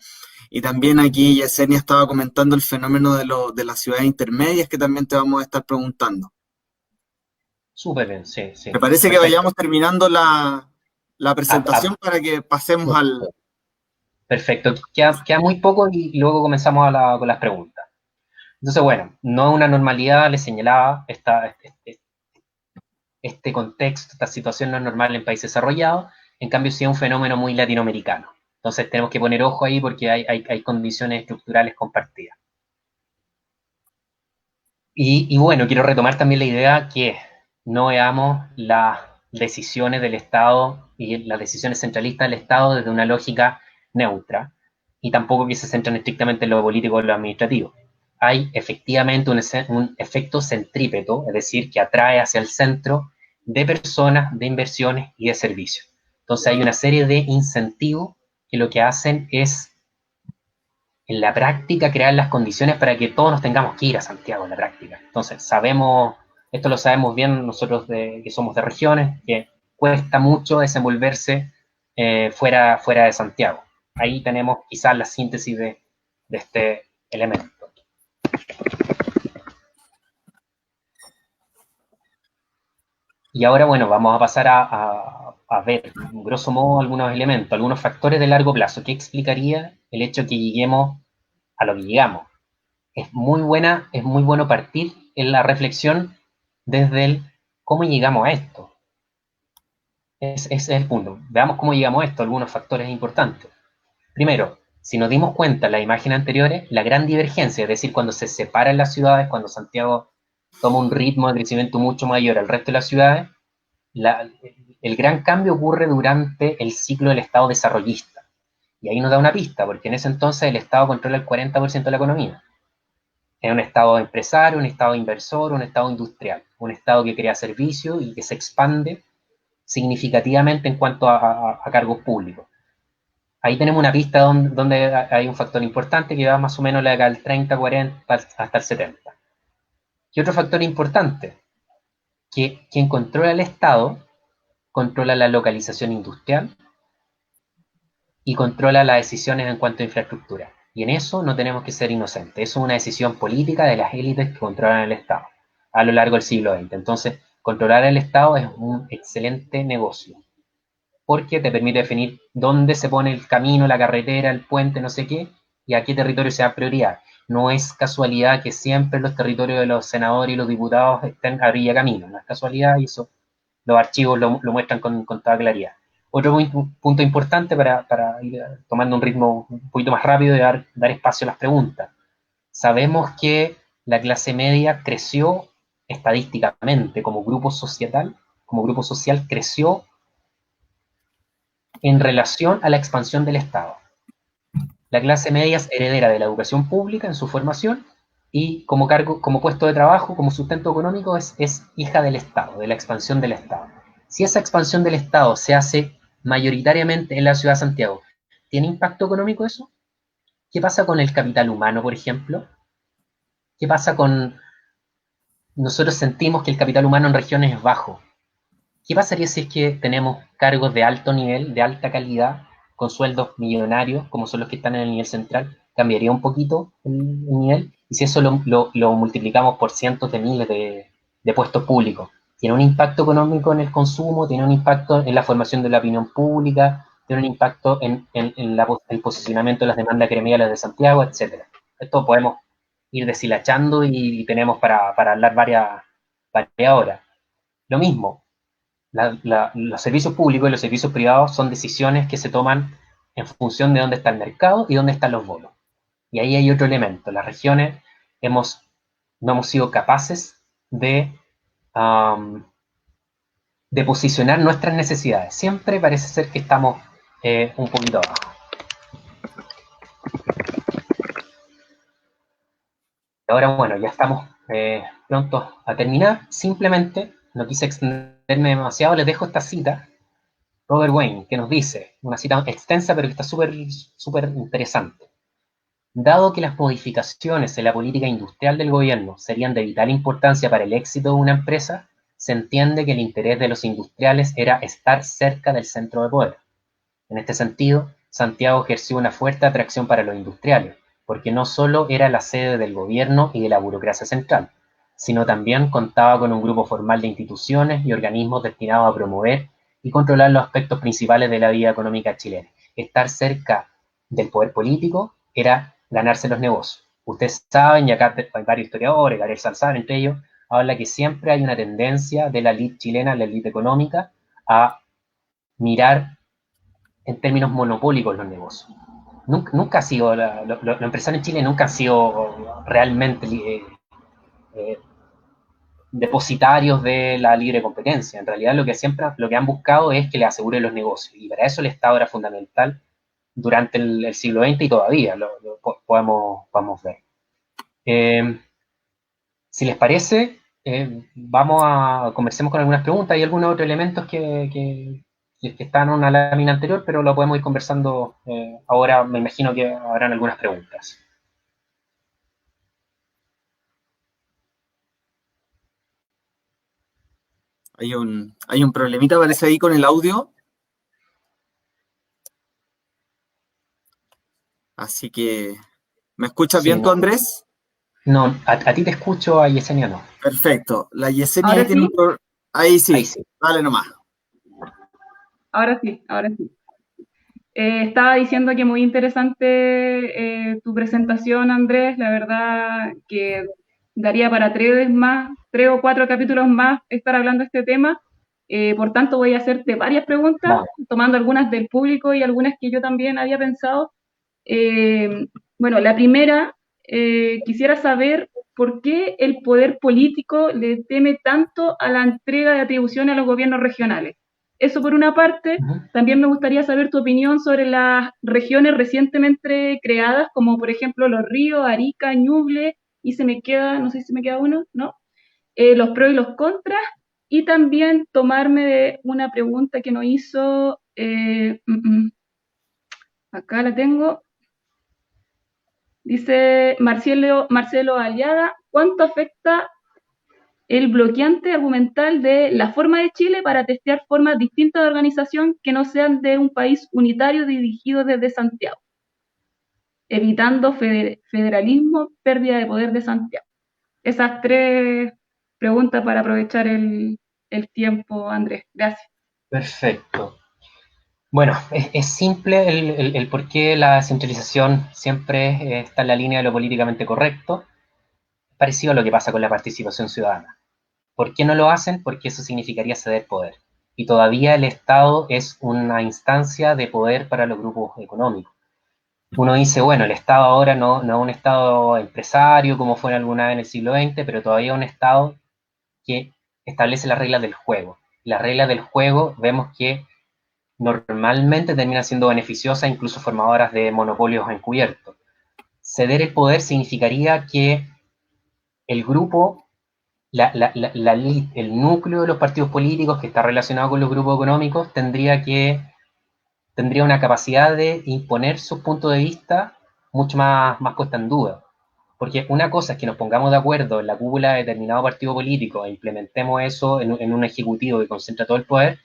Y también aquí Yesenia estaba comentando el fenómeno de las ciudades intermedias, que también te vamos a estar preguntando. súper bien, sí, ¿Te sí, parece que perfecto. vayamos terminando la Ah, presentación para que pasemos al... perfecto, queda muy poco y luego comenzamos con las preguntas. Entonces, bueno, no es una normalidad, le señalaba, este contexto, esta situación no es normal en países desarrollados, en cambio sí es un fenómeno muy latinoamericano. Entonces tenemos que poner ojo ahí porque hay condiciones estructurales compartidas. Y bueno, quiero retomar también la idea que no veamos las decisiones del Estado y las decisiones centralistas del Estado desde una lógica neutra, y tampoco que se centren estrictamente en lo político o en lo administrativo. Hay efectivamente un efecto centrípeto, es decir, que atrae hacia el centro de personas, de inversiones y de servicios. Entonces hay una serie de incentivos que lo que hacen es en la práctica crear las condiciones para que todos nos tengamos que ir a Santiago en la práctica. Entonces, sabemos, esto lo sabemos bien nosotros que somos de regiones, que cuesta mucho desenvolverse fuera de Santiago. Ahí tenemos quizás la síntesis de este elemento. Y ahora, bueno, vamos a pasar a ver, grosso modo, algunos elementos, algunos factores de largo plazo. ¿Qué explicaría el hecho de que lleguemos a lo que llegamos? Es muy bueno partir en la reflexión desde el cómo llegamos a esto. Ese es el punto. Veamos cómo llegamos a esto, algunos factores importantes. Primero, si nos dimos cuenta en las imágenes anteriores, la gran divergencia, es decir, cuando se separan las ciudades, cuando Santiago toma un ritmo de crecimiento mucho mayor al resto de las ciudades, la, el gran cambio ocurre durante el ciclo del Estado desarrollista. Y ahí nos da una pista, porque en ese entonces el Estado controla el 40% de la economía. Es un Estado empresario, un Estado inversor, un Estado industrial, un Estado que crea servicios y que se expande significativamente en cuanto a cargos públicos. Ahí tenemos una pista donde hay un factor importante que va más o menos del 30, 40 hasta el 70. ¿Qué otro factor importante? Que quien controla el Estado controla la localización industrial y controla las decisiones en cuanto a infraestructura. Y en eso no tenemos que ser inocentes. Eso es una decisión política de las élites que controlan el Estado a lo largo del siglo XX. Entonces, controlar el Estado es un excelente negocio, porque te permite definir dónde se pone el camino, la carretera, el puente, no sé qué, y a qué territorio se da prioridad. No es casualidad que siempre los territorios de los senadores y los diputados estén a orilla camino. No es casualidad, y eso los archivos lo muestran con toda claridad. Otro punto importante para ir tomando un ritmo un poquito más rápido y dar espacio a las preguntas. Sabemos que la clase media creció estadísticamente como grupo social creció en relación a la expansión del Estado. La clase media es heredera de la educación pública en su formación y como puesto de trabajo, como sustento económico, es hija del Estado, de la expansión del Estado. Si esa expansión del Estado se hace mayoritariamente en la ciudad de Santiago, ¿tiene impacto económico eso? ¿Qué pasa con el capital humano, por ejemplo? ¿Qué pasa con... Nosotros sentimos que el capital humano en regiones es bajo. ¿Qué pasaría si es que tenemos cargos de alto nivel, de alta calidad, con sueldos millonarios, como son los que están en el nivel central? Cambiaría un poquito el nivel. Y si eso lo multiplicamos por cientos de miles de puestos públicos, tiene un impacto económico en el consumo, tiene un impacto en la formación de la opinión pública, tiene un impacto en el posicionamiento de las demandas gremiales de Santiago, etc. Esto podemos ir deshilachando y tenemos para hablar varias horas. Lo mismo, los servicios públicos y los servicios privados son decisiones que se toman en función de dónde está el mercado y dónde están los bonos. Y ahí hay otro elemento. Las regiones no hemos sido capaces de posicionar nuestras necesidades. Siempre parece ser que estamos un poquito abajo. Ahora, bueno, ya estamos prontos a terminar. Simplemente, no quise extenderme demasiado, les dejo esta cita. Robert Wayne, que nos dice, una cita extensa, pero que está súper interesante. Dado que las modificaciones en la política industrial del gobierno serían de vital importancia para el éxito de una empresa, se entiende que el interés de los industriales era estar cerca del centro de poder. En este sentido, Santiago ejerció una fuerte atracción para los industriales, porque no solo era la sede del gobierno y de la burocracia central, sino también contaba con un grupo formal de instituciones y organismos destinados a promover y controlar los aspectos principales de la vida económica chilena. Estar cerca del poder político era ganarse los negocios. Ustedes saben, y acá hay varios historiadores, Gabriel Salzar entre ellos, habla que siempre hay una tendencia de la élite chilena, la élite económica, a mirar en términos monopólicos los negocios. Nunca ha sido, los empresarios en Chile nunca han sido realmente depositarios de la libre competencia. En realidad lo que han buscado es que le aseguren los negocios, y para eso el Estado era fundamental durante el siglo XX y todavía lo podemos ver. Si les parece, conversemos con algunas preguntas. Hay algunos otros elementos que están en una lámina anterior, pero lo podemos ir conversando ahora. Me imagino que habrán algunas preguntas. Hay un problemita, parece, ahí con el audio. Así que, ¿me escuchas bien tú, Andrés? No, a ti te escucho, a Yesenia no. Perfecto. La Yesenia ¿Ahora tiene sí? Ahí sí. Ahí sí. Dale nomás. Ahora sí, ahora sí. Estaba diciendo que muy interesante tu presentación, Andrés. La verdad que daría para 3 o 4 capítulos más estar hablando de este tema. Por tanto, voy a hacerte varias preguntas, tomando algunas del público y algunas que yo también había pensado. Bueno, la primera, quisiera saber por qué el poder político le teme tanto a la entrega de atribuciones a los gobiernos regionales. Eso por una parte. También me gustaría saber tu opinión sobre las regiones recientemente creadas, como por ejemplo Los Ríos, Arica, Ñuble, y no sé si me queda uno, ¿no? Los pros y los contras, y también tomarme de una pregunta que nos hizo, acá la tengo, dice Marcelo Aliaga, ¿cuánto afecta el bloqueante argumental de la forma de Chile para testear formas distintas de organización que no sean de un país unitario dirigido desde Santiago, evitando federalismo, pérdida de poder de Santiago? Esas 3 preguntas para aprovechar el tiempo, Andrés. Gracias. Perfecto. Bueno, es simple el por qué la descentralización siempre está en la línea de lo políticamente correcto, parecido a lo que pasa con la participación ciudadana. ¿Por qué no lo hacen? Porque eso significaría ceder poder. Y todavía el Estado es una instancia de poder para los grupos económicos. Uno dice, bueno, el Estado ahora no es un Estado empresario como fue alguna vez en el siglo XX, pero todavía es un Estado que establece las reglas del juego. Las reglas del juego vemos que normalmente terminan siendo beneficiosas, incluso formadoras de monopolios encubiertos. Ceder el poder significaría que el grupo, el núcleo de los partidos políticos que está relacionado con los grupos económicos tendría una capacidad de imponer sus puntos de vista mucho más puesta en duda. Porque una cosa es que nos pongamos de acuerdo en la cúpula de determinado partido político e implementemos eso en un ejecutivo que concentra todo el poder,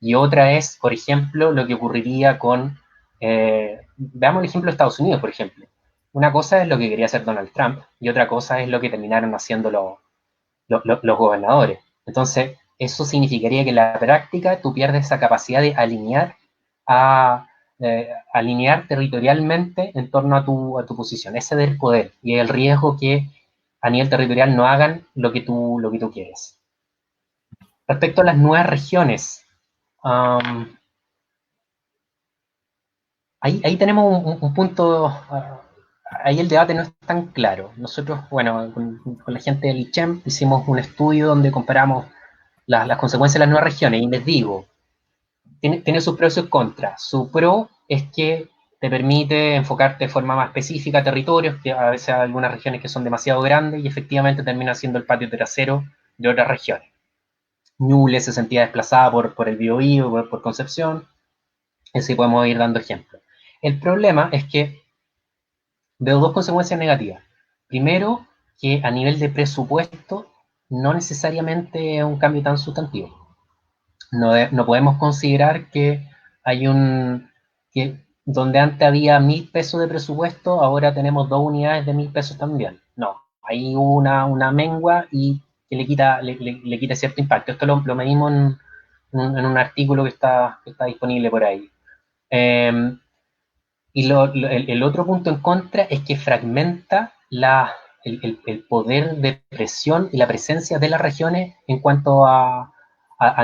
y otra es, por ejemplo, lo que ocurriría con, veamos el ejemplo de Estados Unidos, por ejemplo. Una cosa es lo que quería hacer Donald Trump y otra cosa es lo que terminaron haciendo los gobernadores. Entonces, eso significaría que en la práctica tú pierdes esa capacidad de alinear territorialmente en torno a tu posición, ese del poder y el riesgo que a nivel territorial no hagan lo que tú quieres. Respecto a las nuevas regiones, ahí tenemos un punto, ahí el debate no es tan claro. Nosotros, bueno, con la gente del ICHEM hicimos un estudio donde comparamos las consecuencias de las nuevas regiones y les digo, tiene sus pros y sus contras. Su pro es que te permite enfocarte de forma más específica a territorios, que a veces hay algunas regiones que son demasiado grandes y efectivamente termina siendo el patio trasero de otras regiones. Ñuble se sentía desplazada por el Biobío, por Concepción, así podemos ir dando ejemplos. El problema es que veo dos consecuencias negativas. Primero, que a nivel de presupuesto no necesariamente es un cambio tan sustantivo. No podemos considerar que hay que donde antes había 1.000 pesos de presupuesto, ahora tenemos 2 unidades de 1.000 pesos también. No, hay una mengua y que le quita cierto impacto. Esto lo medimos en un artículo que está disponible por ahí. Y el otro punto en contra es que fragmenta el poder de presión y la presencia de las regiones en cuanto a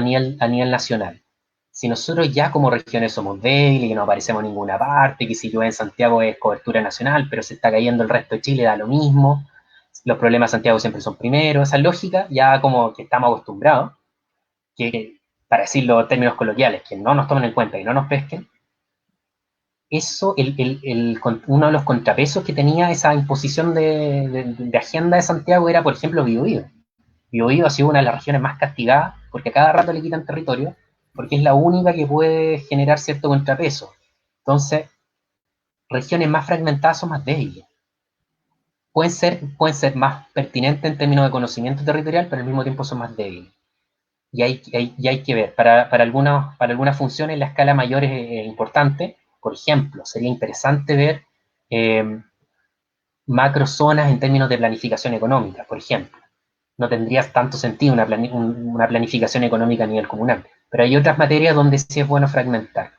nivel nacional. Si nosotros ya como regiones somos débiles, que no aparecemos en ninguna parte, que si llueve en Santiago es cobertura nacional, pero se está cayendo el resto de Chile, da lo mismo, los problemas de Santiago siempre son primero, esa lógica ya como que estamos acostumbrados, que para decirlo en términos coloquiales, que no nos tomen en cuenta y no nos pesquen, eso, uno de los contrapesos que tenía esa imposición de agenda de Santiago era, por ejemplo, Biobío. Biobío ha sido una de las regiones más castigadas porque a cada rato le quitan territorio, porque es la única que puede generar cierto contrapeso. Entonces, regiones más fragmentadas son más débiles. Pueden ser más pertinentes en términos de conocimiento territorial, pero al mismo tiempo son más débiles. Y hay que ver, para algunas funciones la escala mayor es importante. Por ejemplo, sería interesante ver macrozonas en términos de planificación económica, por ejemplo. No tendría tanto sentido una planificación económica a nivel comunal, pero hay otras materias donde sí es bueno fragmentar.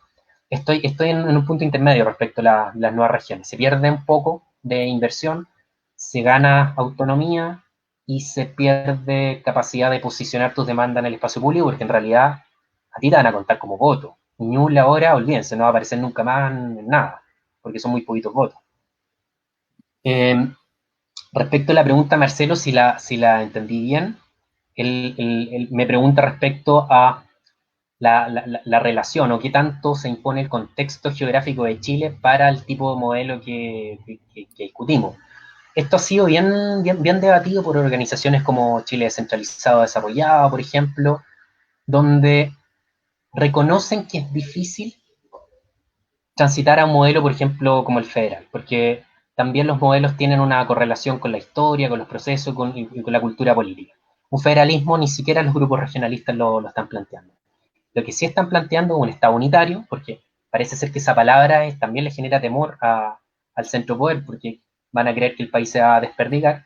Estoy en un punto intermedio respecto a las nuevas regiones. Se pierde un poco de inversión, se gana autonomía y se pierde capacidad de posicionar tus demandas en el espacio público, porque en realidad a ti te van a contar como voto. Ñuble ahora, olvídense, no va a aparecer nunca más en nada, porque son muy poquitos votos. Respecto a la pregunta, Marcelo, si la entendí bien, él me pregunta respecto a la relación o qué tanto se impone el contexto geográfico de Chile para el tipo de modelo que discutimos. Esto ha sido bien debatido por organizaciones como Chile Descentralizado Desarrollado, por ejemplo, donde reconocen que es difícil transitar a un modelo, por ejemplo, como el federal, porque también los modelos tienen una correlación con la historia, con los procesos y con la cultura política. Un federalismo ni siquiera los grupos regionalistas lo están planteando. Lo que sí están planteando es un Estado unitario, porque parece ser que esa palabra también le genera temor al centro poder, porque van a creer que el país se va a desperdigar.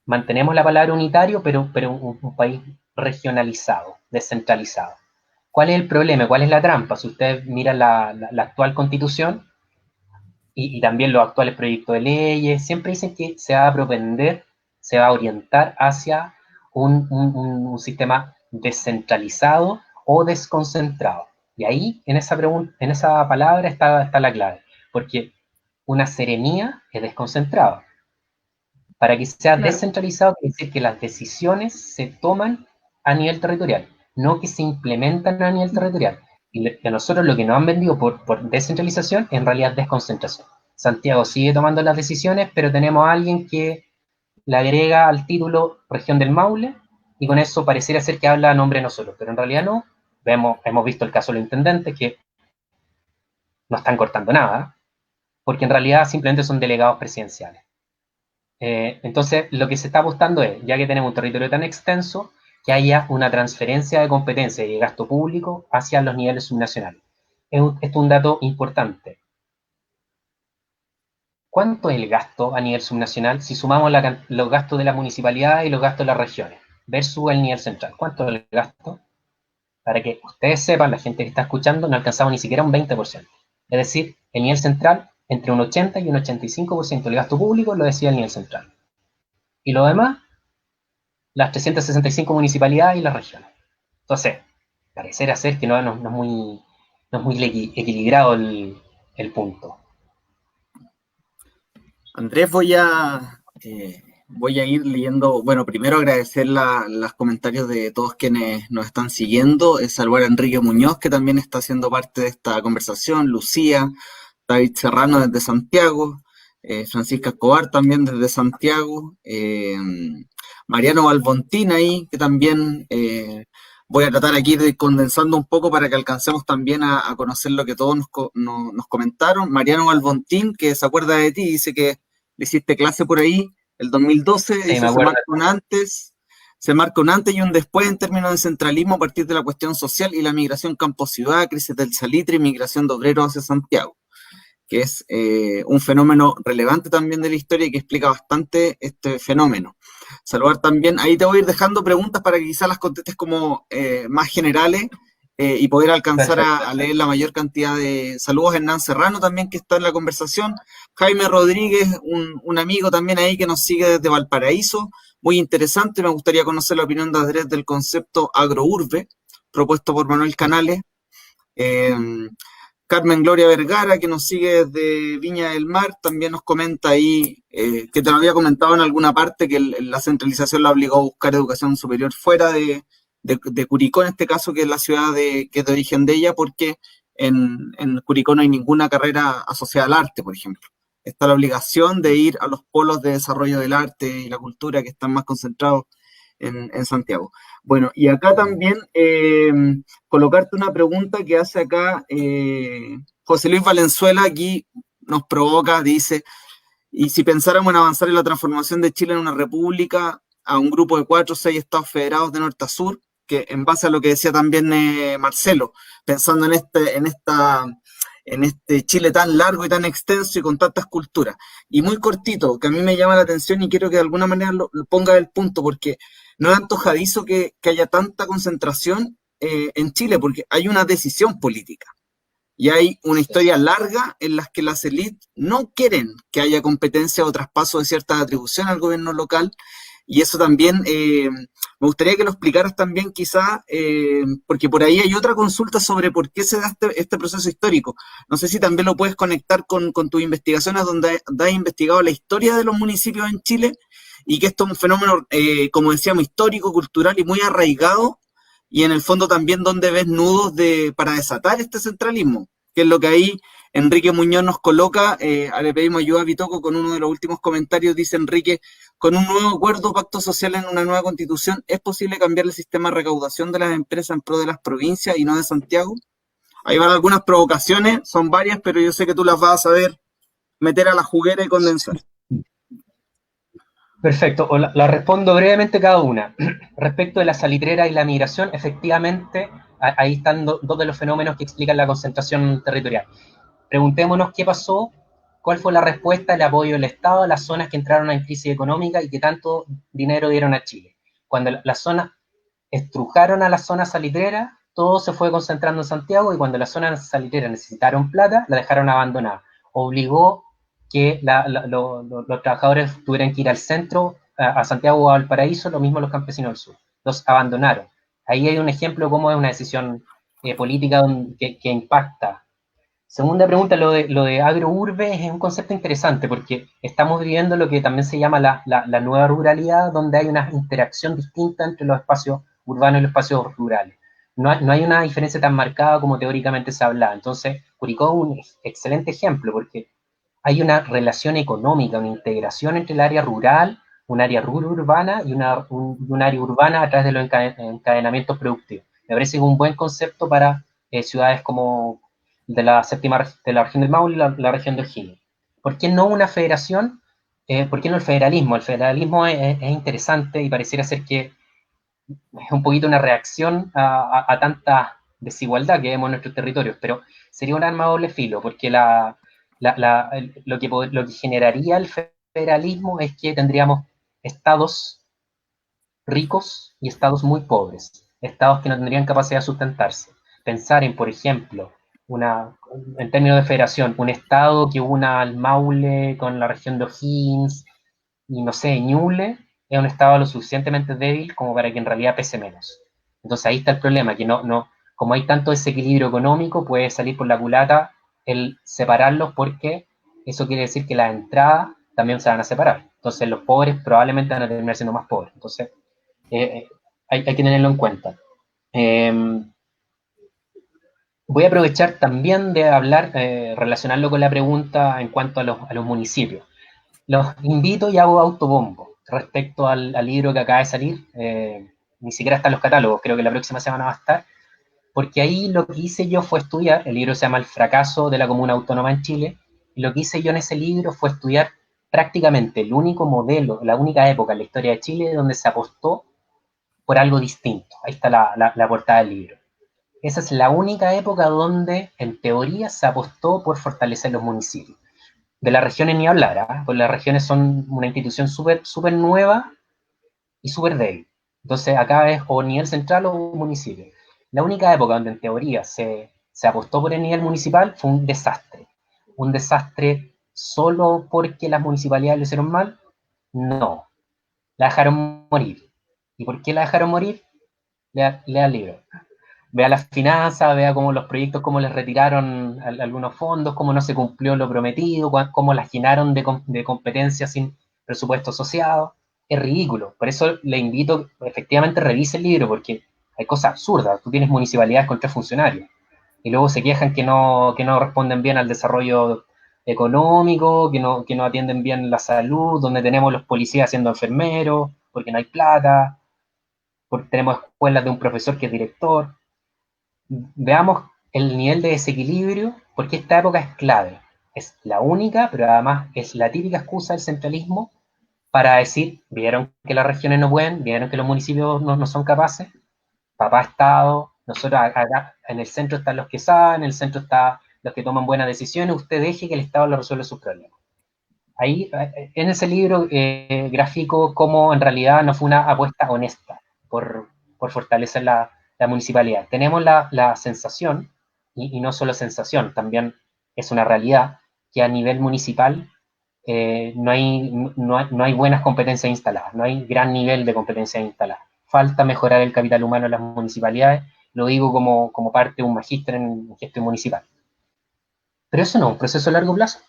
Mantenemos la palabra unitario, pero un país regionalizado, descentralizado. ¿Cuál es el problema? ¿Cuál es la trampa? Si ustedes miran la actual constitución y también los actuales proyectos de leyes, siempre dicen que se va a propender, se va a orientar hacia un sistema descentralizado o desconcentrado. Y ahí, en esa palabra está la clave, porque una seremía es desconcentrado. Para que sea Claro. descentralizado, quiere decir que las decisiones se toman a nivel territorial, no que se implementan a nivel territorial. Y a nosotros lo que nos han vendido por descentralización, en realidad es desconcentración. Santiago sigue tomando las decisiones, pero tenemos a alguien que le agrega al título región del Maule, y con eso pareciera ser que habla a nombre de nosotros, pero en realidad no. Hemos visto el caso de los intendentes que no están cortando nada, porque en realidad simplemente son delegados presidenciales. Entonces, lo que se está apostando es, ya que tenemos un territorio tan extenso, que haya una transferencia de competencia y de gasto público hacia los niveles subnacionales. Esto es un dato importante. ¿Cuánto es el gasto a nivel subnacional si sumamos los gastos de la municipalidad y los gastos de las regiones versus el nivel central? ¿Cuánto es el gasto? Para que ustedes sepan, la gente que está escuchando, no alcanzamos ni siquiera un 20%. Es decir, el nivel central, entre un 80 y un 85% del gasto público lo decía el nivel central. Y lo demás, las 365 municipalidades y las regiones. Entonces, pareciera ser que no es muy equilibrado el punto. Andrés, voy a ir leyendo, bueno, primero agradecer los comentarios de todos quienes nos están siguiendo, saludar a Enrique Muñoz, que también está siendo parte de esta conversación, Lucía, David Serrano desde Santiago, Francisca Escobar también desde Santiago, Mariano Balbontín ahí, que también voy a tratar aquí de ir condensando un poco para que alcancemos también a conocer lo que todos nos comentaron. Mariano Balbontín, que se acuerda de ti, dice que le hiciste clase por ahí, el 2012, Sí, dice, me acuerdo. se marca un antes y un después en términos de centralismo a partir de la cuestión social y la migración campo-ciudad, crisis del salitre y migración de obreros hacia Santiago, que es un fenómeno relevante también de la historia y que explica bastante este fenómeno. Saludar también, ahí te voy a ir dejando preguntas para que quizás las contestes como más generales y poder alcanzar a leer la mayor cantidad de saludos. Hernán Serrano también, que está en la conversación. Jaime Rodríguez, un amigo también ahí que nos sigue desde Valparaíso. Muy interesante, me gustaría conocer la opinión de Andrés del concepto agrourbe, propuesto por Manuel Canales. Carmen Gloria Vergara, que nos sigue desde Viña del Mar, también nos comenta ahí, que te lo había comentado en alguna parte, que la centralización la obligó a buscar educación superior fuera de Curicó, en este caso, que es la ciudad que es de origen de ella, porque en Curicó no hay ninguna carrera asociada al arte, por ejemplo. Está la obligación de ir a los polos de desarrollo del arte y la cultura que están más concentrados en Santiago. Bueno, y acá también colocarte una pregunta que hace acá José Luis Valenzuela, aquí nos provoca, dice, y si pensáramos en avanzar en la transformación de Chile en una república, a un grupo de 4 o 6 estados federados de norte a sur, que en base a lo que decía también Marcelo, pensando en este Chile tan largo y tan extenso y con tantas culturas. Y muy cortito, que a mí me llama la atención y quiero que de alguna manera lo ponga el punto, porque no es antojadizo que haya tanta concentración en Chile, porque hay una decisión política. Y hay una historia larga en la que las élites no quieren que haya competencia o traspaso de ciertas atribuciones al gobierno local. Y eso también me gustaría que lo explicaras también quizá, porque por ahí hay otra consulta sobre por qué se da este proceso histórico. No sé si también lo puedes conectar con tus investigaciones donde has investigado la historia de los municipios en Chile y que esto es un fenómeno, como decíamos, histórico, cultural y muy arraigado, y en el fondo también donde ves nudos para desatar este centralismo, que es lo que ahí Enrique Muñoz nos coloca. Le pedimos ayuda a Bitoco con uno de los últimos comentarios. Dice Enrique, con un nuevo acuerdo, pacto social en una nueva constitución, ¿es posible cambiar el sistema de recaudación de las empresas en pro de las provincias y no de Santiago? Ahí van algunas provocaciones, son varias, pero yo sé que tú las vas a saber meter a la juguera y condensar. Perfecto, la respondo brevemente cada una. Respecto de la salitrera y la migración, efectivamente, ahí están dos de los fenómenos que explican la concentración territorial. Preguntémonos qué pasó, cuál fue la respuesta, el apoyo del Estado a las zonas que entraron en crisis económica y que tanto dinero dieron a Chile. Cuando las zonas estrujaron a la zona salitrera, todo se fue concentrando en Santiago, y cuando las zonas salitreras necesitaron plata, la dejaron abandonada. Obligó que los trabajadores tuvieran que ir al centro, a Santiago o a Valparaíso, lo mismo los campesinos del sur. Los abandonaron. Ahí hay un ejemplo de cómo es una decisión política que impacta. Segunda pregunta, lo de agrourbe es un concepto interesante porque estamos viviendo lo que también se llama la nueva ruralidad, donde hay una interacción distinta entre los espacios urbanos y los espacios rurales. No hay una diferencia tan marcada como teóricamente se habla. Entonces, Curicó es un excelente ejemplo porque hay una relación económica, una integración entre el área rural, un área urbana y un área urbana a través de los encadenamientos productivos. Me parece que es un buen concepto para ciudades como de la región del Maule y la región de O'Higgins. ¿Por qué no una federación? ¿Por qué no el federalismo? El federalismo es interesante y pareciera ser que es un poquito una reacción a tanta desigualdad que vemos en nuestros territorios, pero sería un arma a doble filo, porque lo que generaría el federalismo es que tendríamos estados ricos y estados muy pobres, estados que no tendrían capacidad de sustentarse. Pensar en, por ejemplo, en términos de federación, un estado que una al Maule con la región de O'Higgins y no sé, Ñuble es un estado lo suficientemente débil como para que en realidad pese menos. Entonces ahí está el problema, que como hay tanto desequilibrio económico, puede salir por la culata el separarlos porque eso quiere decir que las entradas también se van a separar. Entonces los pobres probablemente van a terminar siendo más pobres. Entonces hay que tenerlo en cuenta. Voy a aprovechar también de hablar, relacionarlo con la pregunta en cuanto a los municipios. Los invito y hago autobombo respecto al libro que acaba de salir. Ni siquiera está en los catálogos, creo que la próxima semana va a estar, porque ahí lo que hice yo fue estudiar, el libro se llama El fracaso de la comuna autónoma en Chile, y lo que hice yo en ese libro fue estudiar prácticamente el único modelo, la única época en la historia de Chile donde se apostó por algo distinto. Ahí está la portada del libro. Esa es la única época donde, en teoría, se apostó por fortalecer los municipios. De las regiones ni hablar, ¿eh? Porque las regiones son una institución súper nueva y súper débil. Entonces acá es o nivel central o municipio. La única época donde en teoría se apostó por el nivel municipal fue un desastre. ¿Un desastre solo porque las municipalidades lo hicieron mal? No. La dejaron morir. ¿Y por qué la dejaron morir? Lea el libro. Vea las finanzas, vea cómo los proyectos, cómo les retiraron algunos fondos, cómo no se cumplió lo prometido, cómo las llenaron de competencias sin presupuesto asociado. Es ridículo. Por eso le invito, efectivamente, revise el libro, porque hay cosas absurdas. Tú tienes municipalidades con 3 funcionarios y luego se quejan que no responden bien al desarrollo económico, que no atienden bien la salud, donde tenemos los policías siendo enfermeros, porque no hay plata, porque tenemos escuelas de un profesor que es director. Veamos el nivel de desequilibrio, porque esta época es clave. Es la única, pero además es la típica excusa del centralismo para decir, vieron que las regiones no pueden, vieron que los municipios no son capaces, papá Estado, nosotros acá en el centro están los que saben, en el centro están los que toman buenas decisiones, usted deje que el Estado le resuelva sus problemas. Ahí, en ese libro, grafico cómo en realidad no fue una apuesta honesta por fortalecer la municipalidad. Tenemos la sensación, y no solo sensación, también es una realidad, que a nivel municipal no hay buenas competencias instaladas, no hay gran nivel de competencias instaladas. Falta mejorar el capital humano en las municipalidades, lo digo como parte de un magíster en gestión municipal. Pero eso no es un proceso a largo plazo.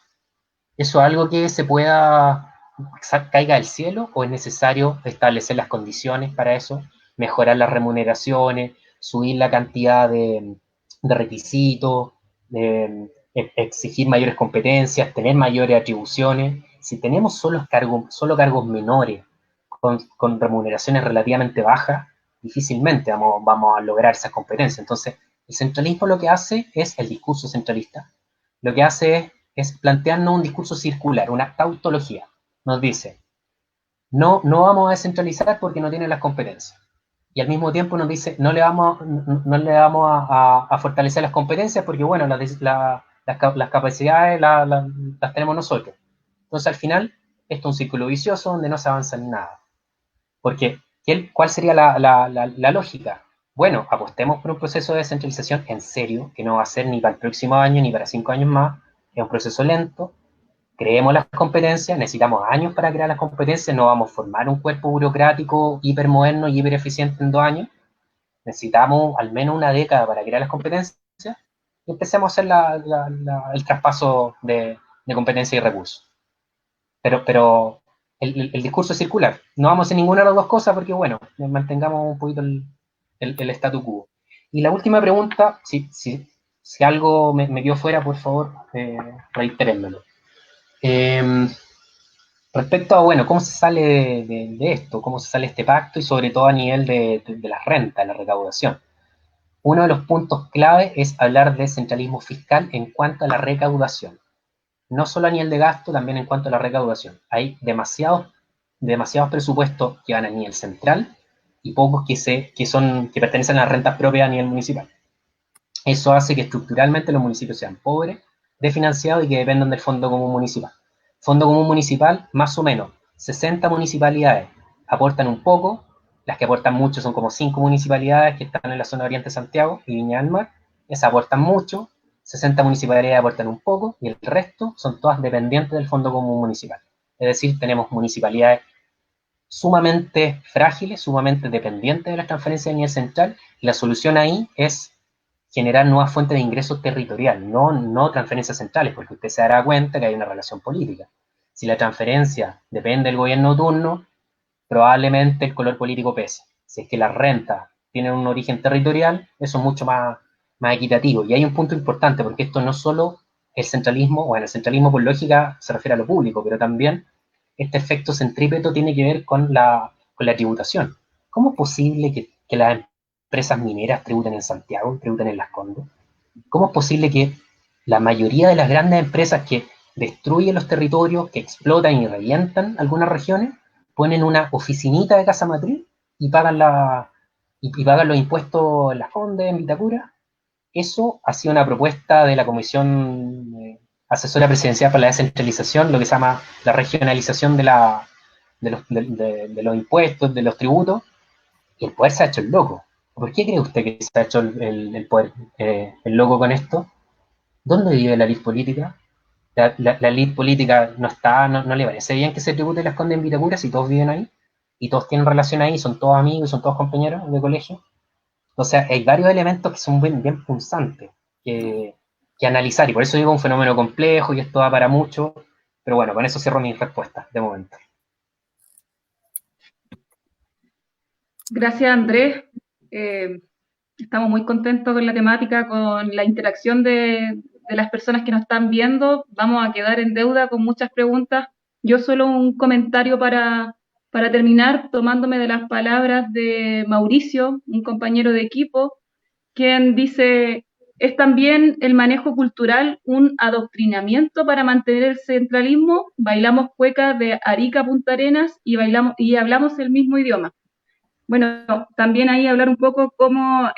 ¿Eso es algo que se pueda, caiga del cielo o es necesario establecer las condiciones para eso, mejorar las remuneraciones, subir la cantidad de requisitos, exigir mayores competencias, tener mayores atribuciones? Si tenemos solo cargos menores con remuneraciones relativamente bajas, difícilmente vamos a lograr esas competencias. Entonces, el centralismo lo que hace es, el discurso centralista, lo que hace es plantearnos un discurso circular, una tautología. Nos dice, no vamos a descentralizar porque no tienen las competencias. Y al mismo tiempo nos dice, no le vamos a fortalecer las competencias porque, bueno, las capacidades las tenemos nosotros. Entonces, al final, esto es un círculo vicioso donde no se avanza en nada. Porque, ¿cuál sería la lógica? Bueno, apostemos por un proceso de descentralización en serio, que no va a ser ni para el próximo año ni para 5 años más. Es un proceso lento. Creemos las competencias, necesitamos años para crear las competencias, no vamos a formar un cuerpo burocrático hipermoderno y hipereficiente en 2 años. Necesitamos al menos una década para crear las competencias y empecemos a hacer el traspaso de competencias y recursos. Pero el discurso es circular. No vamos a hacer ninguna de las dos cosas porque, bueno, mantengamos un poquito el statu quo. Y la última pregunta, si algo me quedó fuera, por favor, reiterémelo. Respecto a, bueno, cómo se sale de esto, cómo se sale de este pacto y sobre todo a nivel de la renta, la recaudación. Uno de los puntos clave es hablar de centralismo fiscal en cuanto a la recaudación. no solo a nivel de gasto, también en cuanto a la recaudación. Hay demasiados presupuestos que van a nivel central y pocos que pertenecen a las rentas propias a nivel municipal. Eso hace que estructuralmente los municipios sean pobres, desfinanciados y que dependan del Fondo Común Municipal. Fondo Común Municipal, más o menos, 60 municipalidades aportan un poco, las que aportan mucho son como 5 municipalidades que están en la zona oriente de Santiago y Viña del Mar, esas aportan mucho, 60 municipalidades aportan un poco y el resto son todas dependientes del Fondo Común Municipal. Es decir, tenemos municipalidades sumamente frágiles, sumamente dependientes de las transferencias a nivel central, y la solución ahí es generar nuevas fuentes de ingresos territorial, no transferencias centrales, porque usted se dará cuenta que hay una relación política. Si la transferencia depende del gobierno de turno, probablemente el color político pese. Si es que las rentas tienen un origen territorial, eso es mucho más equitativo. Y hay un punto importante, porque esto no solo el centralismo, bueno, el centralismo por lógica se refiere a lo público, pero también este efecto centrípeto tiene que ver con la tributación. ¿Cómo es posible que las empresas mineras tributen en Santiago y tributen en Las Condes? ¿Cómo es posible que la mayoría de las grandes empresas que destruyen los territorios, que explotan y revientan algunas regiones, ponen una oficinita de casa matriz y pagan los impuestos en Las Condes, en Vitacura? Eso ha sido una propuesta de la Comisión Asesora Presidencial para la Descentralización, lo que se llama la regionalización de los impuestos, de los tributos, y el poder se ha hecho el loco. ¿Por qué cree usted que se ha hecho el poder el loco con esto? ¿Dónde vive la elite política? La elite política no le parece bien que se tribute Las Condes en Vitacura si todos viven ahí, y todos tienen relación ahí, son todos amigos, son todos compañeros de colegio. O sea, hay varios elementos que son bien punzantes que analizar, y por eso digo un fenómeno complejo y esto va para mucho, pero bueno, con eso cierro mis respuestas de momento. Gracias, Andrés. Estamos muy contentos con la temática, con la interacción de las personas que nos están viendo. Vamos a quedar en deuda con muchas preguntas. Yo solo un comentario para terminar, tomándome de las palabras de Mauricio, un compañero de equipo, quien dice: ¿es también el manejo cultural un adoctrinamiento para mantener el centralismo? Bailamos cuecas de Arica a Punta Arenas y hablamos el mismo idioma. Bueno, también ahí hablar un poco cómo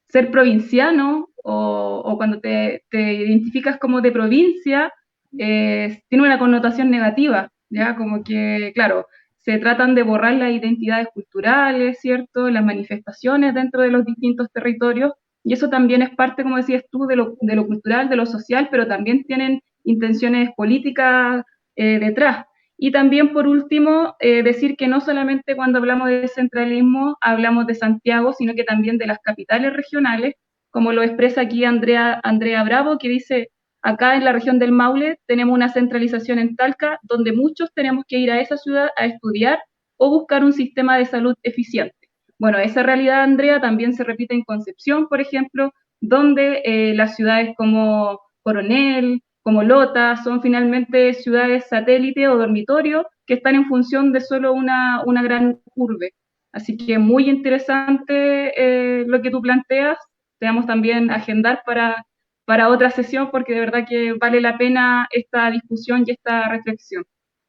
ser provinciano o cuando te identificas como de provincia tiene una connotación negativa, ¿ya? Como que, claro, se tratan de borrar las identidades culturales, ¿cierto? Las manifestaciones dentro de los distintos territorios, y eso también es parte, como decías tú, de lo cultural, de lo social, pero también tienen intenciones políticas detrás. Y también, por último, decir que no solamente cuando hablamos de centralismo hablamos de Santiago, sino que también de las capitales regionales, como lo expresa aquí Andrea Bravo, que dice: acá en la región del Maule tenemos una centralización en Talca, donde muchos tenemos que ir a esa ciudad a estudiar o buscar un sistema de salud eficiente. Bueno, esa realidad, Andrea, también se repite en Concepción, por ejemplo, donde las ciudades como Coronel, como Lota, son finalmente ciudades satélite o dormitorio que están en función de solo una gran urbe. Así que muy interesante lo que tú planteas. Te vamos también a agendar para otra sesión, porque de verdad que vale la pena esta discusión y esta reflexión.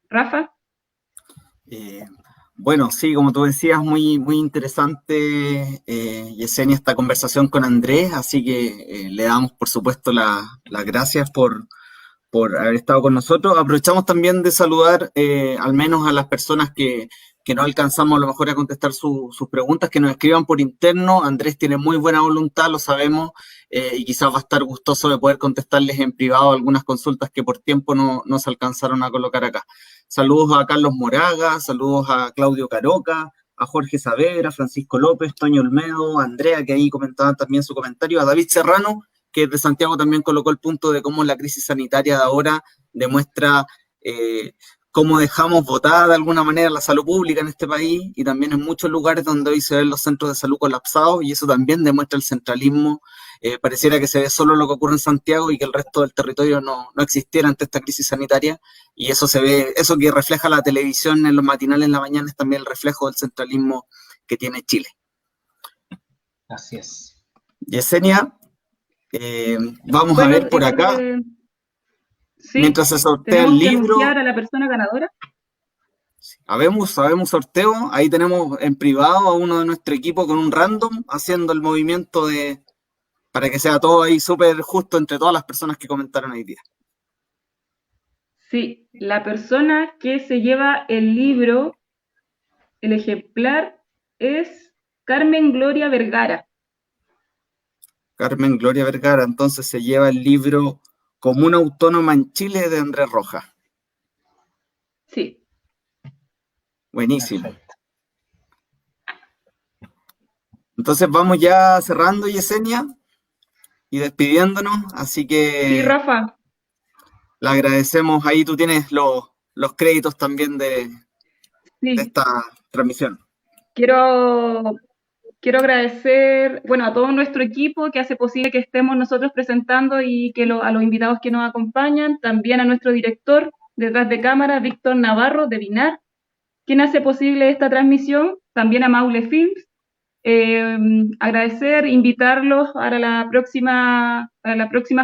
Rafa. Bueno, sí, como tú decías, muy interesante, Yesenia, esta conversación con Andrés, así que le damos, por supuesto, las gracias por haber estado con nosotros. Aprovechamos también de saludar al menos a las personas que no alcanzamos a lo mejor a contestar sus preguntas, que nos escriban por interno. Andrés tiene muy buena voluntad, lo sabemos, y quizás va a estar gustoso de poder contestarles en privado algunas consultas que por tiempo no se alcanzaron a colocar acá. Saludos a Carlos Moraga, saludos a Claudio Caroca, a Jorge Saavedra, Francisco López, Toño Olmedo, a Andrea, que ahí comentaban también su comentario, a David Serrano, que de Santiago también colocó el punto de cómo la crisis sanitaria de ahora demuestra cómo dejamos botada de alguna manera la salud pública en este país, y también en muchos lugares donde hoy se ven los centros de salud colapsados, y eso también demuestra el centralismo. Pareciera que se ve solo lo que ocurre en Santiago y que el resto del territorio no existiera ante esta crisis sanitaria, y eso se ve, eso que refleja la televisión en los matinales en la mañana es también el reflejo del centralismo que tiene Chile. Así es. Yesenia, vamos a ver por acá. Sí, mientras se sortea el tenemos que libro. anunciar a la persona ganadora. Sabemos sorteo, ahí tenemos en privado a uno de nuestro equipo con un random haciendo el movimiento para que sea todo ahí súper justo entre todas las personas que comentaron hoy día. Sí, la persona que se lleva el libro, el ejemplar, es Carmen Gloria Vergara. Carmen Gloria Vergara, entonces se lleva el libro Comuna Autónoma en Chile de Andrés Rojas. Sí. Buenísimo. Perfecto. Entonces vamos ya cerrando, Yesenia, y despidiéndonos, así Sí, que Rafa, le agradecemos, ahí tú tienes los créditos también de sí. esta transmisión. Quiero agradecer, bueno, a todo nuestro equipo que hace posible que estemos nosotros presentando y que a los invitados que nos acompañan, también a nuestro director detrás de cámara, Víctor Navarro, de Binar, quien hace posible esta transmisión, también a Maule Films. Agradecer, invitarlos para la próxima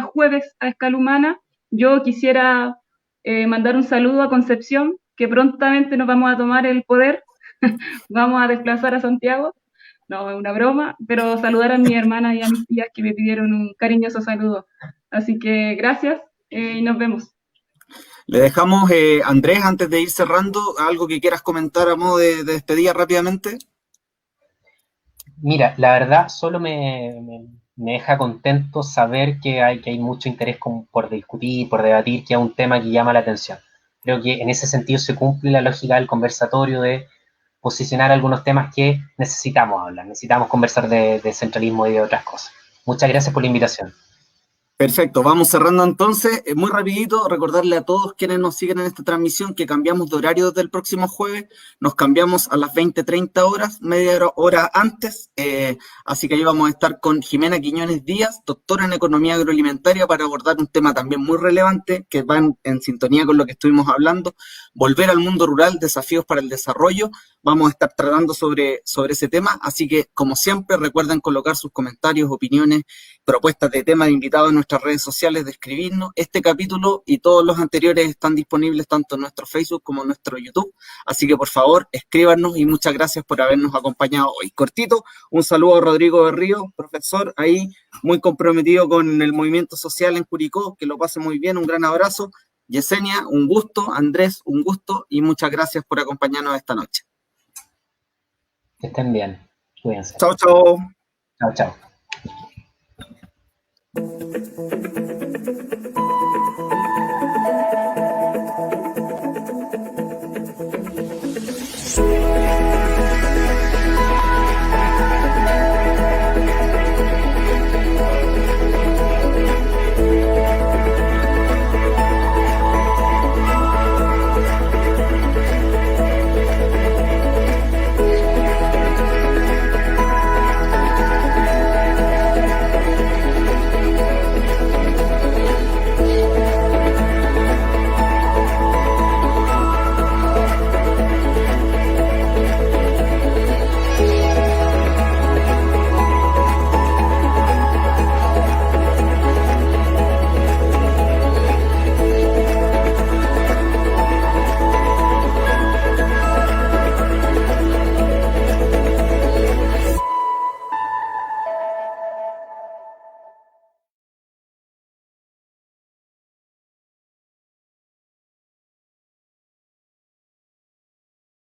jueves a Escala Humana. Yo quisiera mandar un saludo a Concepción, que prontamente nos vamos a tomar el poder, vamos a desplazar a Santiago. No, es una broma, pero saludar a mis hermanas y a mis tías que me pidieron un cariñoso saludo. Así que gracias y nos vemos. Le dejamos, Andrés, antes de ir cerrando, algo que quieras comentar a modo de despedida rápidamente. Mira, la verdad solo me deja contento saber que hay mucho interés por discutir, por debatir, que es un tema que llama la atención. Creo que en ese sentido se cumple la lógica del conversatorio de posicionar algunos temas que necesitamos hablar, necesitamos conversar de centralismo y de otras cosas. Muchas gracias por la invitación. Perfecto, vamos cerrando entonces. Muy rapidito, recordarle a todos quienes nos siguen en esta transmisión que cambiamos de horario desde el próximo jueves. Nos cambiamos a las 20:30 horas, media hora antes. Así que ahí vamos a estar con Jimena Quiñones Díaz, doctora en Economía Agroalimentaria, para abordar un tema también muy relevante que va en sintonía con lo que estuvimos hablando. Volver al mundo rural, desafíos para el desarrollo. Vamos a estar tratando sobre ese tema. Así que, como siempre, recuerden colocar sus comentarios, opiniones, propuestas de tema de invitados en nuestras redes sociales, de escribirnos. Este capítulo y todos los anteriores están disponibles tanto en nuestro Facebook como en nuestro YouTube. Así que por favor, escríbanos y muchas gracias por habernos acompañado hoy. Cortito, un saludo a Rodrigo Berrío, profesor ahí, muy comprometido con el movimiento social en Curicó, que lo pase muy bien, un gran abrazo. Yesenia, un gusto. Andrés, un gusto y muchas gracias por acompañarnos esta noche. Que estén bien. Cuídense. Chao, chao. Chao, chao.